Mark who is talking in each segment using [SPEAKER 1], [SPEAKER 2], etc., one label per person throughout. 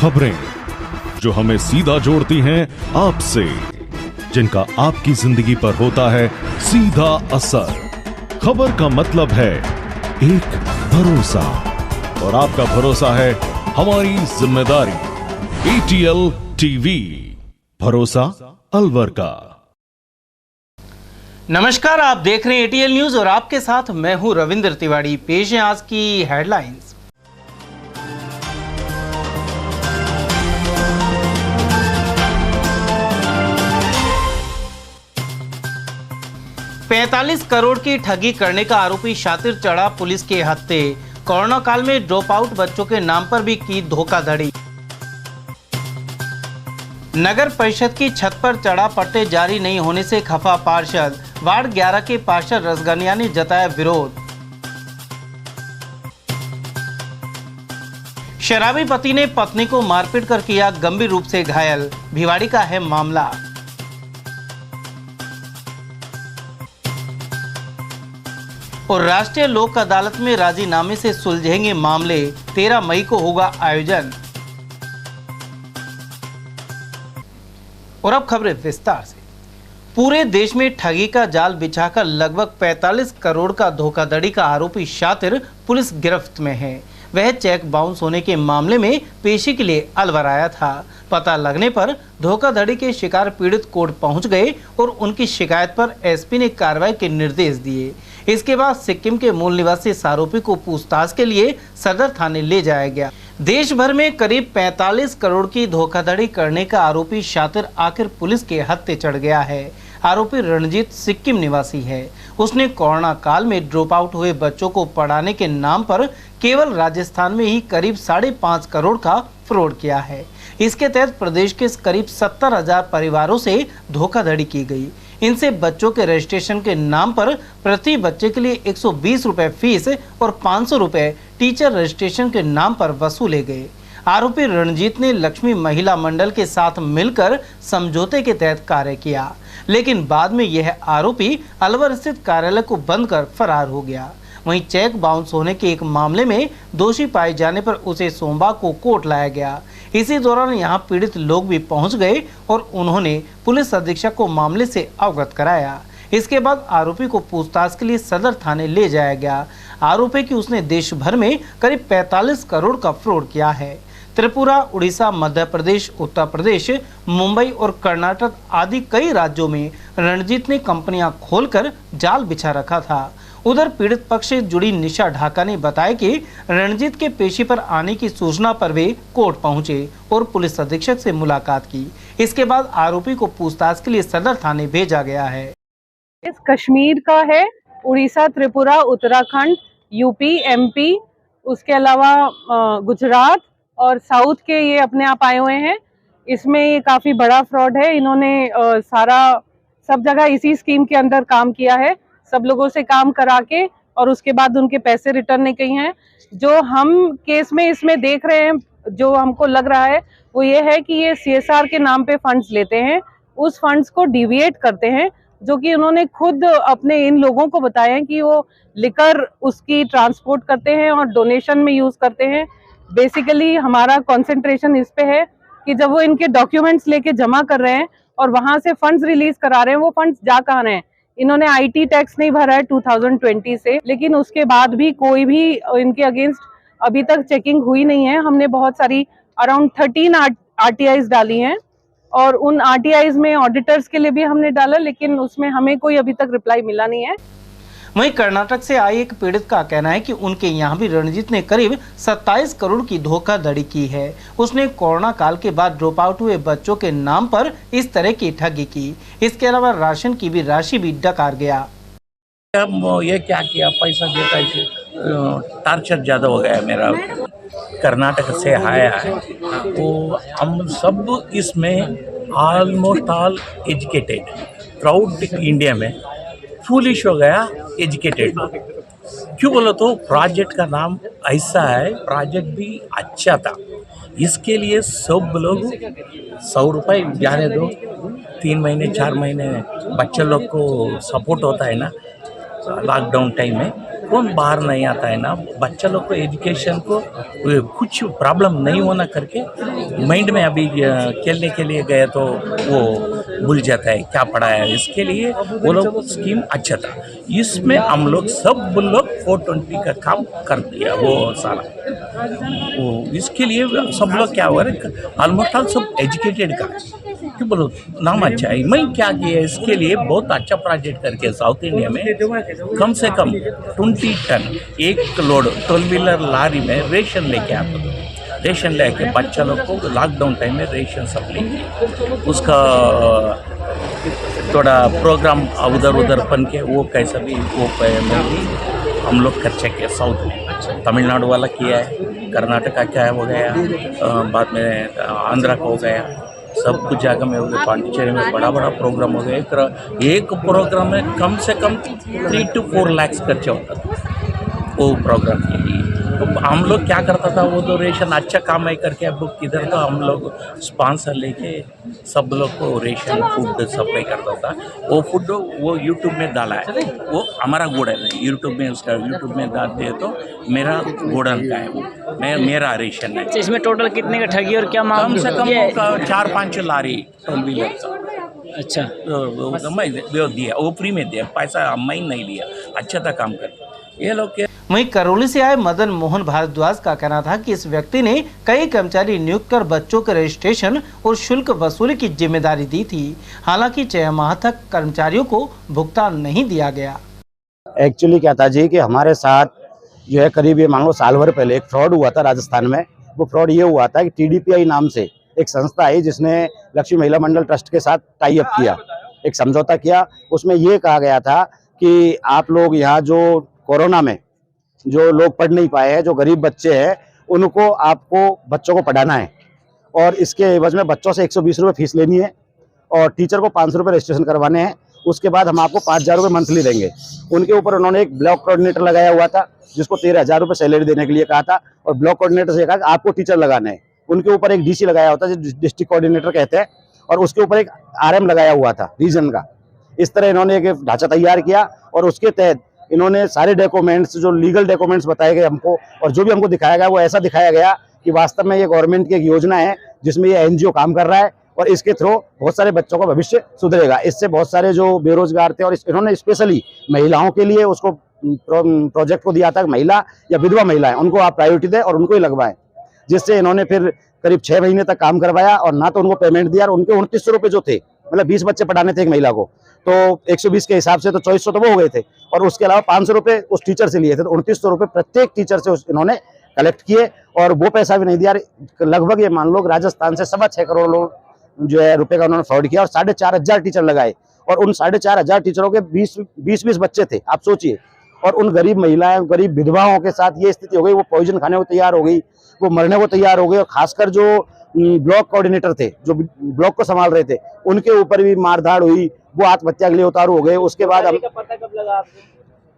[SPEAKER 1] खबरें जो हमें सीधा जोड़ती हैं आपसे, जिनका आपकी जिंदगी पर होता है सीधा असर। खबर का मतलब है एक भरोसा, और आपका भरोसा है हमारी जिम्मेदारी। ATL टीवी, भरोसा अलवर का।
[SPEAKER 2] नमस्कार, आप देख रहे हैं ATL न्यूज और आपके साथ मैं हूं रविंद्र तिवारी। पेश है आज की हेडलाइंस। $45 करोड़ की ठगी करने का आरोपी शातिर चढ़ा पुलिस के हत्थे। कोरोना काल में ड्रॉप आउट बच्चों के नाम पर भी की धोखाधड़ी। नगर परिषद की छत पर चढ़ा पट्टे जारी नहीं होने से खफा पार्षद। वार्ड 11 के पार्षद रसगनिया ने जताया विरोध। शराबी पति ने पत्नी को मारपीट कर किया गंभीर रूप से घायल। भिवाड़ी का है मामला। और राष्ट्रीय लोक अदालत में राजीनामे से सुलझेंगे मामले। 13 मई को होगा आयोजन। और अब खबरें विस्तार से। पूरे देश में ठगी का जाल बिछाकर लगभग 45 करोड़ का धोखाधड़ी का आरोपी शातिर पुलिस गिरफ्त में है। वह चेक बाउंस होने के मामले में पेशी के लिए अलवर आया था। पता लगने पर धोखाधड़ी के शिकार पीड़ित कोर्ट पहुंच गए और उनकी शिकायत पर एसपी ने कार्रवाई के निर्देश दिए। इसके बाद सिक्किम के मूल निवासी इस आरोपी को पूछताछ के लिए सदर थाने ले जाया गया। देश भर में करीब 45 करोड़ की धोखाधड़ी करने का आरोपी शातिर आखिर पुलिस के हत्थे चढ़ गया है। आरोपी रणजीत सिक्किम निवासी है। उसने कोरोना काल में ड्रॉप आउट हुए बच्चों को पढ़ाने के नाम पर केवल राजस्थान में ही करीब 5.5 करोड़ का फ्रॉड किया है। इसके तहत प्रदेश के करीब 70,000 परिवारों से धोखाधड़ी की गई। इनसे बच्चों के रजिस्ट्रेशन के नाम पर प्रति बच्चे के लिए 120 रुपए फीस और 500 रुपए टीचर रजिस्ट्रेशन के नाम पर वसूले गए। आरोपी रणजीत ने लक्ष्मी महिला मंडल के साथ मिलकर समझौते के तहत कार्य किया, लेकिन बाद में यह आरोपी अलवर स्थित कार्यालय को बंद कर फरार हो गया। वहीं चेक बाउंस होने के एक मामले में दोषी पाए जाने पर उसे सोमवार को कोर्ट लाया गया। इसी दौरान यहां पीड़ित लोग भी पहुंच गए और उन्होंने पुलिस अधीक्षक को मामले से अवगत कराया। इसके बाद आरोपी को पूछताछ के लिए सदर थाने ले जाया गया। आरोप है कि उसने देश भर में करीब 45 करोड़ का फ्रॉड किया है। त्रिपुरा, उड़ीसा, मध्य प्रदेश, उत्तर प्रदेश, मुंबई और कर्नाटक आदि कई राज्यों में रणजीत ने कंपनियां खोलकर जाल बिछा रखा था। उधर पीड़ित पक्ष से जुड़ी निशा ढाका ने बताया कि रणजीत के पेशी पर आने की सूचना पर वे कोर्ट पहुंचे और पुलिस अधीक्षक से मुलाकात की। इसके बाद आरोपी को पूछताछ के लिए सदर थाने भेजा गया है।
[SPEAKER 3] इस कश्मीर का है, उड़ीसा, त्रिपुरा, उत्तराखंड, यूपी, एमपी, उसके अलावा गुजरात और साउथ के ये अपने आप आए हुए हैं। इसमें ये काफी बड़ा फ्रॉड है। इन्होंने सब जगह इसी स्कीम के अंदर काम किया है। सब लोगों से काम करा के और उसके बाद उनके पैसे रिटर्न नहीं किए हैं। जो हम केस में इसमें देख रहे हैं, जो हमको लग रहा है वो ये है कि ये CSR के नाम पे फंड्स लेते हैं, उस फंड्स को डिविएट करते हैं, जो कि उन्होंने खुद अपने इन लोगों को बताया है कि वो लिकर उसकी ट्रांसपोर्ट करते हैं और डोनेशन में यूज करते हैं। बेसिकली हमारा कंसंट्रेशन इस पे है कि जब वो इनके डॉक्यूमेंट्स लेके जमा कर रहे हैं और वहां से फंड्स रिलीज करा रहे हैं, वो फंड्स जा कहाँ रहे हैं। इन्होंने IT टैक्स नहीं भरा है 2020 से, लेकिन उसके बाद भी कोई भी इनके अगेंस्ट अभी तक चेकिंग हुई नहीं है। हमने बहुत सारी अराउंड 13 RTIs डाली हैं और उन RTIs में ऑडिटर्स के लिए भी हमने डाला, लेकिन उसमें हमें कोई अभी तक रिप्लाई मिला नहीं है।
[SPEAKER 2] वहीं कर्नाटक से आई एक पीड़ित का कहना है कि उनके यहाँ भी रणजीत ने करीब 27 करोड़ की धोखाधड़ी की है। उसने कोरोना काल के बाद ड्रॉप आउट हुए बच्चों के नाम पर इस तरह की ठगी की। इसके अलावा राशन की भी राशि भी डकार गया।
[SPEAKER 4] ये क्या किया, पैसा देता है, टार्चर ज़्यादा हो गया मेरा। कर्नाटक से आया है, तो हम सब इसमें almost all educated, proud India में फूलिश हो गया एजुकेटेड। क्यों बोलो तो प्रोजेक्ट का नाम ऐसा है, प्रोजेक्ट भी अच्छा था, इसके लिए सब लोग 100 रुपये जाने दो, 3 महीने 4 महीने बच्चे लोग को सपोर्ट होता है ना लॉकडाउन टाइम में, कौन बाहर नहीं आता है ना, बच्चा लोग को एजुकेशन को कुछ प्रॉब्लम नहीं होना करके माइंड में अभी खेलने के लिए गए तो वो भूल जाता है क्या पढ़ा है, इसके लिए वो लोग स्कीम अच्छा था। इसमें हम लोग सब लोग 420 का काम कर दिया वो सारा। वो इसके लिए सब लोग क्या हुआ, ऑलमोस्ट ऑल सब एजुकेटेड का क्यों बोलो नाम अच्छा है। मैं क्या किया इसके लिए बहुत अच्छा प्रोजेक्ट करके साउथ इंडिया में कम से कम 20 टन एक लोड 12 व्हीलर लारी में रेशन लेके आता था। रेशन लेके बच्चा लोग को लॉकडाउन टाइम में रेशन सप्लाई किया, उसका थोड़ा प्रोग्राम उधर उधर बन के वो कैसा भी वो में भी हम लोग खर्चा किया साउथ में। तमिलनाडु वाला किया है, कर्नाटका क्या हो गया, बाद में आंध्रा का हो गया, सब कुछ जगह में हो गया, पांडिचेरी में बड़ा बड़ा प्रोग्राम हो गया। एक प्रोग्राम में कम से कम 3 to 4 लाख खर्चा होता था वो प्रोग्राम के लिए। तो हम लोग क्या करता था, वो तो रेशन अच्छा काम है करके अब किधर तो हम लोग स्पॉन्सर लेके सब लोग को रेशन फूड सप्लाई करता था। वो फूड वो यूट्यूब में डाला है, वो हमारा गोडन है यूट्यूब में, उसका यूट्यूब में डालते हैं तो मेरा गोडन का है वो, मेरा रेशन है।
[SPEAKER 5] इसमें टोटल कितने का ठगी और क्या
[SPEAKER 4] कम से कम 4-5 लारी 12 व्हीलर का।
[SPEAKER 5] अच्छा,
[SPEAKER 4] तो मैं दिया, वो फ्री में दिया, पैसा मैं नहीं लिया, अच्छा था काम कर ये लोग के।
[SPEAKER 2] वहीं करौली से आए मदन मोहन भारद्वाज का कहना था कि इस व्यक्ति ने कई कर्मचारी नियुक्त कर बच्चों के रजिस्ट्रेशन और शुल्क वसूली की जिम्मेदारी दी थी। हालांकि 6 माह तक कर्मचारियों को भुगतान नहीं दिया गया।
[SPEAKER 6] एक्चुअली क्या था जी कि हमारे साथ जो है करीब ये मान लो साल भर पहले एक फ्रॉड हुआ था राजस्थान में। वो फ्रॉड ये हुआ था कि TDPI नाम से एक संस्था है जिसने लक्ष्मी महिला मंडल ट्रस्ट के साथ टाई अप किया, एक समझौता किया। उसमें ये कहा गया था कि आप लोग यहाँ जो कोरोना में जो लोग पढ़ नहीं पाए हैं, जो गरीब बच्चे हैं, उनको आपको बच्चों को पढ़ाना है और इसके एवज में बच्चों से 120 रुपये फीस लेनी है और टीचर को 500 रुपये रजिस्ट्रेशन करवाने हैं। उसके बाद हम आपको 5000 रुपये मंथली देंगे। उनके ऊपर उन्होंने एक ब्लॉक कोऑर्डिनेटर लगाया हुआ था जिसको 13,000 रुपये सैलरी देने के लिए कहा था और ब्लॉक कोऑर्डिनेटर से कहा कि आपको टीचर लगाना है। उनके ऊपर एक DC लगाया होता है जो डिस्ट्रिक्ट कोऑर्डिनेटर कहते हैं और उसके ऊपर एक RM लगाया हुआ था रीजन का। इस तरह इन्होंने एक ढांचा तैयार किया और उसके तहत इन्होंने सारे डॉक्यूमेंट्स जो लीगल डॉक्यूमेंट्स बताए गए हमको और जो भी हमको दिखाया गया वो ऐसा दिखाया गया कि वास्तव में ये गवर्नमेंट की एक योजना है जिसमें ये NGO काम कर रहा है और इसके थ्रू बहुत सारे बच्चों का भविष्य सुधरेगा। इससे बहुत सारे जो बेरोजगार थे और इन्होंने स्पेशली महिलाओं के लिए उसको प्रोजेक्ट को दिया था, महिला या विधवा महिलाएं उनको आप प्रायोरिटी दें और उनको ही लगवाएं, जिससे इन्होंने फिर करीब 6 महीने तक काम करवाया और ना तो उनको पेमेंट दिया और उनके 2900 रुपये जो थे, मतलब 20 बच्चे पढ़ाने थे एक महिला को, तो 120 के हिसाब से तो 2400 तो वो हो गए थे और उसके अलावा 500 रुपये उस टीचर से लिए थे। तो 2900 रुपये प्रत्येक टीचर से इन्होंने कलेक्ट किए और वो पैसा भी नहीं दिया। लगभग ये मान लो राजस्थान से 6.25 करोड़ लोग जो है रुपए का उन्होंने फ्रॉड किया और 4,500 टीचर लगाए और उन 4,500 टीचरों के 20 बच्चे थे, आप सोचिए। और उन गरीब महिलाएं, गरीब विधवाओं के साथ ये स्थिति हो गई, वो पॉइजन खाने को तैयार हो गई, वो मरने को तैयार हो गई। और खासकर जो ब्लॉक कोऑर्डिनेटर थे, जो ब्लॉक को संभाल रहे थे, उनके ऊपर भी मारधाड़ हुई, वो आत्महत्या के लिए उतारू हो गए। उसके बाद हम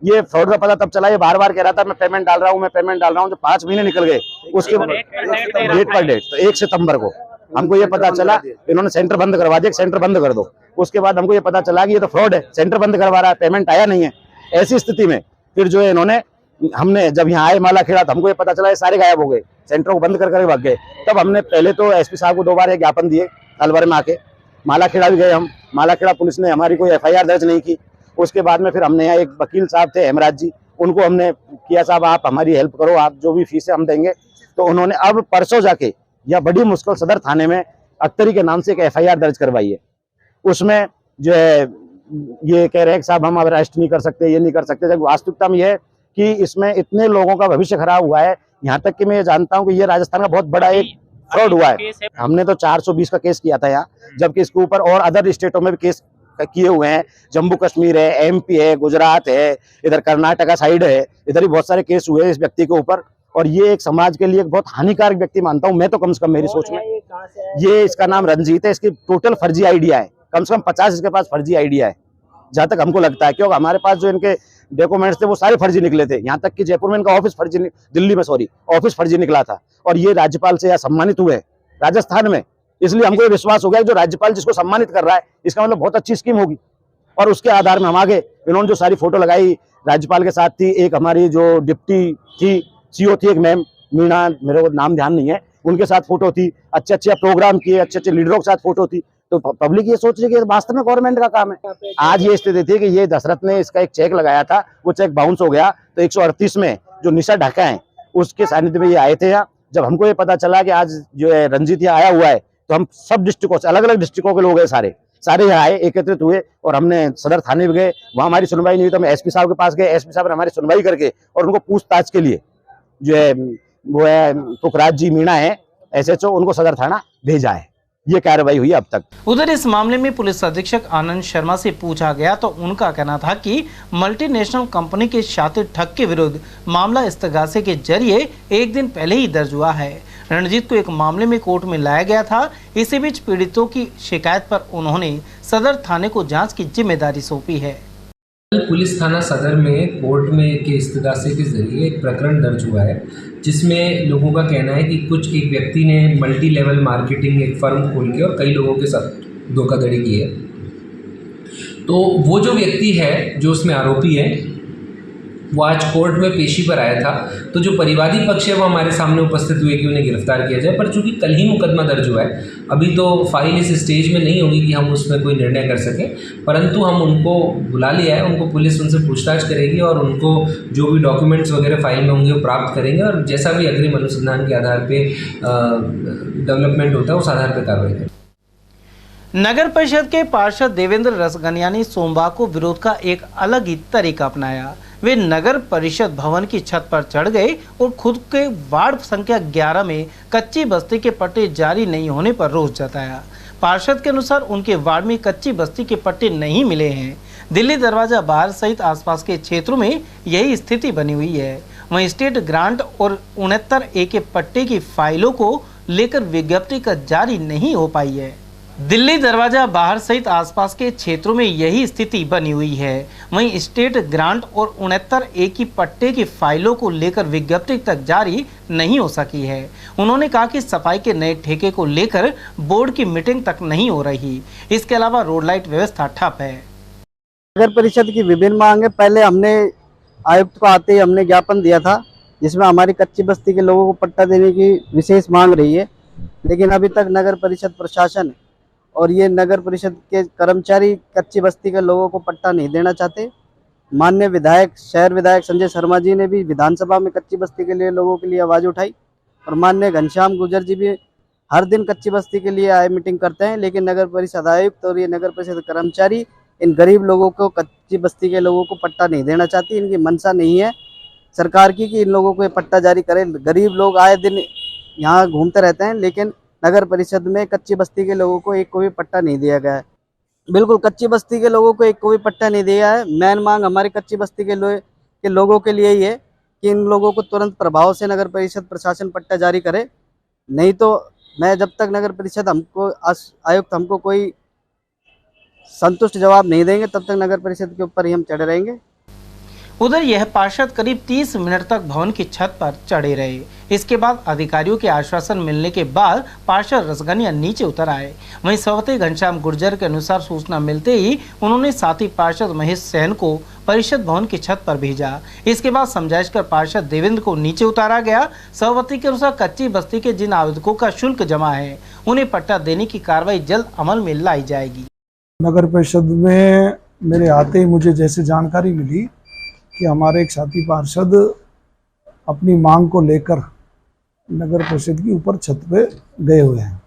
[SPEAKER 6] ये फ्रॉड का पता तब चला, ये बार बार कह रहा था मैं पेमेंट डाल रहा हूँ, मैं पेमेंट डाल रहा हूँ। जो 5 महीने निकल गए उसके डेट पर डेट, तो 1 सितंबर को हमको ये पता चला इन्होंने सेंटर बंद करवा दिया, सेंटर बंद कर दो। उसके बाद हमको ये पता चला कि ये तो फ्रॉड है, सेंटर बंद करवा रहा है, पेमेंट आया नहीं है। ऐसी स्थिति में फिर जो है इन्होंने, हमने जब यहाँ आए मालाखेड़ा तो हमको ये पता चला ये सारे गायब हो गए, सेंटर को बंद कर भाग गए। तब हमने पहले तो SP साहब को 2 बार एक ज्ञापन दिए, अलवर में आके मालाखेड़ा भी गए हम। मालाखेड़ा पुलिस ने हमारी कोई FIR दर्ज नहीं की। उसके बाद में फिर हमने यहाँ एक वकील साहब थे हेमराज जी, उनको हमने किया साहब आप हमारी हेल्प करो, आप जो भी फीस है हम देंगे। तो उन्होंने अब परसों जाके या बड़ी मुश्किल सदर थाने में अख्तरी के नाम से एक FIR दर्ज करवाई है। उसमें जो है ये कह रहे हैं कि साहब हम अब अरेस्ट नहीं कर सकते, ये नहीं कर सकते, जब वास्तविकता में यह है कि इसमें इतने लोगों का भविष्य खराब हुआ है। यहाँ तक कि मैं ये जानता हूँ कि ये राजस्थान का बहुत बड़ा एक फ्रॉड हुआ है। हमने तो 420 का केस किया था यहाँ, जबकि इसके ऊपर और अदर स्टेटों में भी केस किए हुए हैं। जम्मू कश्मीर है, MP है, गुजरात है, इधर कर्नाटका साइड है, इधर भी बहुत सारे केस हुए इस व्यक्ति के ऊपर। और ये एक समाज के लिए एक बहुत हानिकारक व्यक्ति मानता हूँ मैं तो, कम से कम मेरी सोच में। ये इसका नाम रंजीत है, इसकी टोटल फर्जी आइडिया है, कम से कम 50 इसके पास फर्जी आइडिया है, जहां तक हमको लगता है। क्योंकि हमारे पास जो इनके डॉक्यूमेंट्स थे वो सारे फर्जी निकले थे। यहाँ तक कि जयपुर में इनका ऑफिस फर्जी, दिल्ली में ऑफिस फर्जी निकला था। और ये राज्यपाल से यहाँ सम्मानित हुए राजस्थान में, इसलिए हमको ये विश्वास हो गया कि जो राज्यपाल जिसको सम्मानित कर रहा है इसका मतलब बहुत अच्छी स्कीम होगी। और उसके आधार में हम आगे, इन्होंने जो सारी फोटो लगाई राज्यपाल के साथ थी, एक हमारी जो डिप्टी थी सीओ थी, एक मैम मीणा, मेरे को नाम ध्यान नहीं है, उनके साथ फोटो थी, अच्छे अच्छे प्रोग्राम किए, अच्छे अच्छे लीडरों के साथ फोटो थी। तो पब्लिक ये सोच रही है कि वास्तव में गवर्नमेंट का काम है। आज ये स्थिति थी कि ये दशरथ ने इसका एक चेक लगाया था, वो चेक बाउंस हो गया, तो 138 में जो निशा ढाका है उसके सानिध्य में ये आए थे यहाँ। जब हमको ये पता चला कि आज जो है रंजीत यहाँ आया हुआ है, तो हम सब डिस्ट्रिक्टों से, अलग अलग डिस्ट्रिक्टों के लोग हैं, सारे यहाँ आए, एकत्रित हुए और हमने सदर थाने में गए। वहाँ हमारी सुनवाई नहीं हुई तो हम एसपी साहब के पास गए। एसपी साहब ने हमारी सुनवाई करके और उनको पूछताछ के लिए जो है वो है पुखराज जी मीणा है SHO, उनको सदर थाना भेजा है। ये कार्रवाई हुई अब तक।
[SPEAKER 2] उधर इस मामले में पुलिस अधीक्षक आनंद शर्मा से पूछा गया तो उनका कहना था कि मल्टीनेशनल कंपनी के शातिर ठग के विरुद्ध मामला इस्तगासे के जरिए एक दिन पहले ही दर्ज हुआ है। रणजीत को एक मामले में कोर्ट में लाया गया था। इसी बीच पीड़ितों की शिकायत पर उन्होंने सदर थाने को जांच की जिम्मेदारी सौंपी है।
[SPEAKER 7] पुलिस थाना सदर में कोर्ट में के इस्तगासे के जरिए एक प्रकरण दर्ज हुआ है, जिसमें लोगों का कहना है कि एक व्यक्ति ने मल्टी लेवल मार्केटिंग एक फर्म खोल के और कई लोगों के साथ धोखाधड़ी की है। तो वो जो व्यक्ति है जो उसमें आरोपी है, वो आज कोर्ट में पेशी पर आया था। तो जो परिवादी पक्ष है वो हमारे सामने उपस्थित हुए कि उन्हें गिरफ्तार किया जाए, पर चूंकि कल ही मुकदमा दर्ज हुआ है, अभी तो फाइल इस स्टेज में नहीं होगी कि हम उसमें कोई निर्णय कर सकें, परंतु हम उनको बुला लिया है। उनको पुलिस उनसे पूछताछ करेगी और उनको जो भी डॉक्यूमेंट्स वगैरह फाइल में होंगे वो प्राप्त करेंगे और जैसा भी अग्रिम अनुसंधान के आधार पर डेवलपमेंट होता है उस आधार पर कार्रवाई करेंगे।
[SPEAKER 2] नगर परिषद के पार्षद देवेंद्र रसगनिया ने सोमवार को विरोध का एक अलग ही तरीका अपनाया। वे नगर परिषद भवन की छत पर चढ़ गए और खुद के वार्ड संख्या 11 में कच्ची बस्ती के पट्टे जारी नहीं होने पर रोष जताया। पार्षद के अनुसार उनके वार्ड में कच्ची बस्ती के पट्टे नहीं मिले हैं। दिल्ली दरवाजा बाहर सहित आसपास के क्षेत्रों में यही स्थिति बनी हुई है। वहीं स्टेट ग्रांट और 69A के पट्टे की फाइलों को लेकर विज्ञप्ति का जारी नहीं हो पाई है। दिल्ली दरवाजा बाहर सहित आसपास के क्षेत्रों में यही स्थिति बनी हुई है। वहीं स्टेट ग्रांट और 69A की पट्टे की फाइलों को लेकर विज्ञप्ति तक जारी नहीं हो सकी है। उन्होंने कहा कि सफाई के नए ठेके को लेकर बोर्ड की मीटिंग तक नहीं हो रही। इसके अलावा रोड लाइट व्यवस्था ठप है।
[SPEAKER 8] नगर परिषद की विभिन्न मांगे, पहले हमने आयुक्त को आते ही हमने ज्ञापन दिया था, जिसमें हमारी कच्ची बस्ती के लोगों को पट्टा देने की विशेष मांग रही है, लेकिन अभी तक नगर परिषद प्रशासन और ये नगर परिषद के कर्मचारी कच्ची बस्ती के लोगों को पट्टा नहीं देना चाहते। माननीय विधायक, शहर विधायक संजय शर्मा जी ने भी विधानसभा में कच्ची बस्ती के लिए लोगों के लिए आवाज़ उठाई और माननीय घनश्याम गुर्जर जी भी हर दिन कच्ची बस्ती के लिए आए मीटिंग करते हैं, लेकिन नगर परिषद आयुक्त और ये नगर परिषद कर्मचारी इन गरीब लोगों को, कच्ची बस्ती के लोगों को पट्टा नहीं देना चाहती। इनकी मंशा नहीं है सरकार की कि इन लोगों को पट्टा जारी करें। गरीब लोग आए दिन यहाँ घूमते रहते हैं, लेकिन नगर परिषद में कच्ची बस्ती के लोगों को एक को भी पट्टा नहीं दिया गया है। बिल्कुल कच्ची बस्ती के लोगों को एक को भी पट्टा नहीं दिया है। मेन मांग हमारी कच्ची बस्ती के लोगों के लिए ही है कि इन लोगों को तुरंत प्रभाव से नगर परिषद प्रशासन पट्टा जारी करे, नहीं तो मैं जब तक नगर परिषद आयुक्त हमको कोई संतुष्ट जवाब नहीं देंगे तब तक नगर परिषद के ऊपर ही हम चढ़े रहेंगे।
[SPEAKER 2] उधर यह पार्षद करीब 30 मिनट तक भवन की छत पर चढ़े रहे। इसके बाद अधिकारियों के आश्वासन मिलने के बाद पार्षद रसगनिया नीचे उतर आए। वहीं सभापति घनश्याम गुर्जर के अनुसार सूचना मिलते ही उन्होंने साथी पार्षद महेश सहन को परिषद भवन की छत पर भेजा। इसके बाद समझाइश कर पार्षद देवेंद्र को नीचे उतारा गया। सभापति के अनुसार कच्ची बस्ती के जिन आवेदकों का शुल्क जमा है उन्हें पट्टा देने की कार्रवाई जल्द अमल में लाई जाएगी।
[SPEAKER 9] नगर परिषद में मेरे आते ही मुझे जैसे जानकारी मिली कि हमारे एक साथी पार्षद अपनी मांग को लेकर नगर परिषद की ऊपर छत पे गए हुए हैं,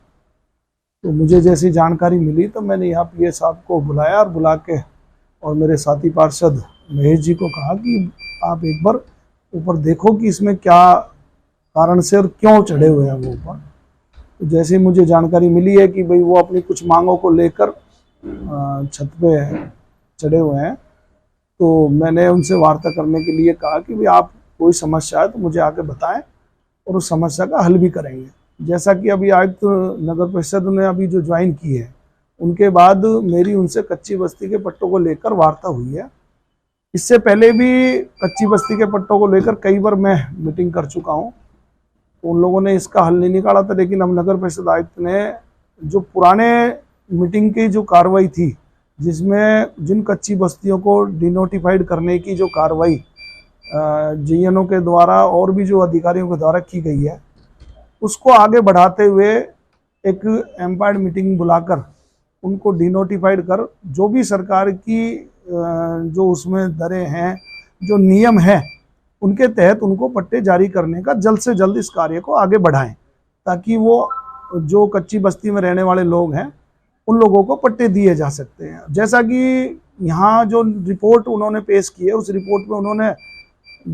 [SPEAKER 9] तो मुझे जैसी जानकारी मिली तो मैंने यहाँ पीए साहब को बुलाया और बुला के और मेरे साथी पार्षद महेश जी को कहा कि आप एक बार ऊपर देखो कि इसमें क्या कारण से और क्यों चढ़े हुए हैं वो ऊपर। तो जैसे मुझे जानकारी मिली है कि भाई वो अपनी कुछ मांगों को लेकर छत पे चढ़े हुए हैं, तो मैंने उनसे वार्ता करने के लिए कहा कि भाई आप कोई समस्या है तो मुझे आके बताएं और उस समस्या का हल भी करेंगे। जैसा कि अभी आयुक्त नगर परिषद ने अभी जो ज्वाइन की है उनके बाद मेरी उनसे कच्ची बस्ती के पट्टों को लेकर वार्ता हुई है। इससे पहले भी कच्ची बस्ती के पट्टों को लेकर कई बार मैं मीटिंग कर चुका हूँ, तो उन लोगों ने इसका हल नहीं निकाला था। लेकिन हम नगर परिषद आयुक्त ने जो पुराने मीटिंग की जो कार्रवाई थी जिसमें जिन कच्ची बस्तियों को डिनोटिफाइड करने की जो कार्रवाई जीएनओ के द्वारा और भी जो अधिकारियों के द्वारा की गई है, उसको आगे बढ़ाते हुए एक एम्पायर्ड मीटिंग बुलाकर उनको डिनोटिफाइड कर जो भी सरकार की जो उसमें दरें हैं, जो नियम हैं, उनके तहत उनको पट्टे जारी करने का जल्द से जल्द इस कार्य को आगे बढ़ाएं, ताकि वो जो कच्ची बस्ती में रहने वाले लोग हैं उन लोगों को पट्टे दिए जा सकते हैं। जैसा कि यहाँ जो रिपोर्ट उन्होंने पेश की है, उस रिपोर्ट में उन्होंने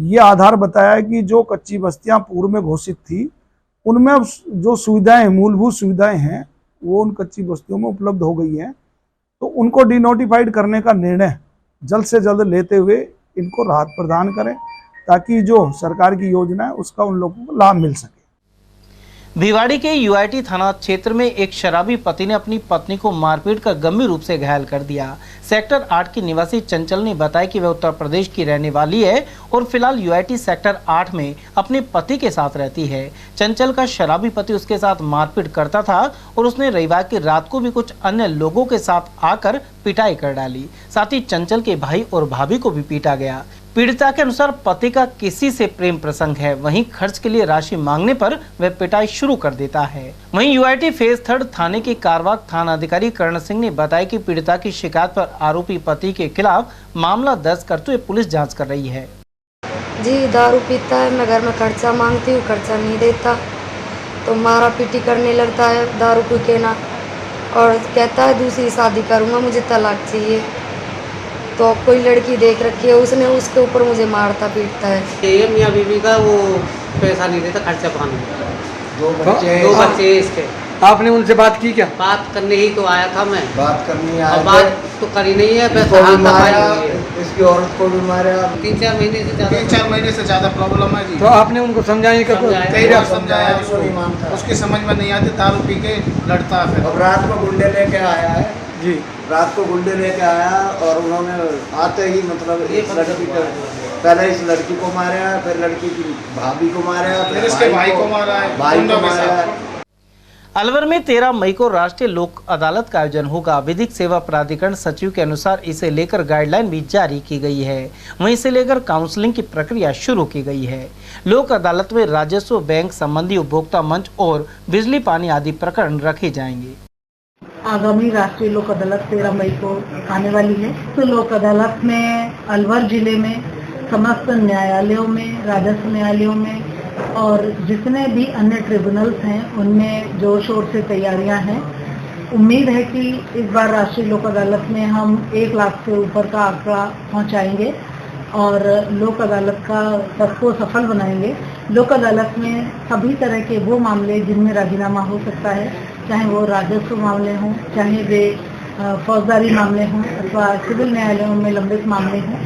[SPEAKER 9] ये आधार बताया कि जो कच्ची बस्तियां पूर्व में घोषित थी, उनमें अब जो सुविधाएं, मूलभूत सुविधाएं हैं, वो उन कच्ची बस्तियों में उपलब्ध हो गई हैं। तो उनको डिनोटिफाइड करने का निर्णय जल्द से जल्द लेते हुए इनको राहत प्रदान करें, ताकि जो सरकार की योजना है उसका उन लोगों को लाभ मिल सके।
[SPEAKER 2] भिवाड़ी के यूआईटी थाना क्षेत्र में एक शराबी पति ने अपनी पत्नी को मारपीट कर गंभीर रूप से घायल कर दिया। सेक्टर 8 की निवासी चंचल ने बताया कि वह उत्तर प्रदेश की रहने वाली है और फिलहाल यूआईटी सेक्टर 8 में अपने पति के साथ रहती है। चंचल का शराबी पति उसके साथ मारपीट करता था और उसने रविवार की रात को भी कुछ अन्य लोगों के साथ आकर पिटाई कर डाली। साथ ही चंचल के भाई और भाभी को भी पीटा गया। पीड़िता के अनुसार पति का किसी से प्रेम प्रसंग है, वहीं खर्च के लिए राशि मांगने पर वह पिटाई शुरू कर देता है। वहीं यूआईटी फेज 3 थाने के कारवाक थाना अधिकारी कर्ण सिंह ने बताया कि पीड़िता की शिकायत पर आरोपी पति के खिलाफ मामला दर्ज करते हुए पुलिस जांच कर रही है।
[SPEAKER 10] जी, दारू पीता है, मैं घर में खर्चा मांगती हूँ, खर्चा नहीं देता तो मारा पीटी करने लगता है दारू पी के ना, और कहता है दूसरी शादी करूँगा, मुझे तलाक चाहिए। तो कोई लड़की देख रखी है उसने, उसके ऊपर मुझे मारता पीटता है।
[SPEAKER 11] ये मियाँ बीवी का वो पैसा नहीं देता खर्चा पानी। दो बच्चे इसके।
[SPEAKER 12] आपने उनसे बात की क्या?
[SPEAKER 11] बात करने ही तो आया था मैं।
[SPEAKER 12] बात करनी आया
[SPEAKER 11] बात तो करी नहीं है,
[SPEAKER 12] इसकी औरत को भी मारा।
[SPEAKER 11] 3-4 महीने से ज़्यादा प्रॉब्लम है जी।
[SPEAKER 12] तो आपने उनको समझाया
[SPEAKER 11] कई बार समझाया, उसकी समझ में नहीं आती, दारू पी के लड़ता है।
[SPEAKER 12] अब रात को गुंडे लेके आया है जी, रात को गुंडे लेके आया और उन्होंने आते ही मतलब इस लड़की को, पहले इस लड़की को मारा, फिर लड़की की भाभी को मारा, फिर इसके भाई को मारा है, भाई को मारा।
[SPEAKER 2] अलवर में 13 मई को राष्ट्रीय लोक अदालत का आयोजन होगा। विधिक सेवा प्राधिकरण सचिव के अनुसार इसे लेकर गाइडलाइन भी जारी की गई है। वहीं इसे लेकर काउंसलिंग की प्रक्रिया शुरू की गई है। लोक अदालत में राजस्व, बैंक संबंधी, उपभोक्ता मंच और बिजली पानी आदि प्रकरण रखे जाएंगे।
[SPEAKER 13] आगामी राष्ट्रीय लोक अदालत 13 मई को आने वाली है। तो लोक अदालत में अलवर जिले में समस्त न्यायालयों में, राजस्व न्यायालयों में और जितने भी अन्य ट्रिब्यूनल्स हैं उनमें जोर शोर से तैयारियां हैं। उम्मीद है कि इस बार राष्ट्रीय लोक अदालत में हम 1 लाख से ऊपर का आंकड़ा पहुंचाएंगे और लोक अदालत का सबको सफल बनाएंगे। लोक अदालत में सभी तरह के वो मामले जिनमें राजीनामा हो सकता है, चाहे वो राजस्व मामले हों, चाहे वे फौजदारी मामले हों अथवा सिविल न्यायालयों में लंबित मामले हों,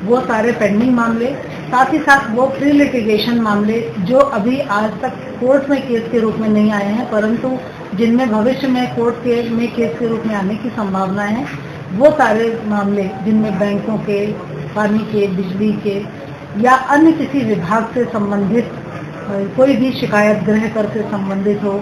[SPEAKER 13] वो सारे पेंडिंग मामले, साथ ही साथ वो प्री लिटिगेशन मामले जो अभी आज तक कोर्ट में केस के रूप में नहीं आए हैं परंतु जिनमें भविष्य में कोर्ट में केस के रूप में आने की संभावना है, वो सारे मामले जिनमें बैंकों के, पानी के, बिजली के या अन्य किसी विभाग से संबंधित कोई भी शिकायत गृह कर से संबंधित हो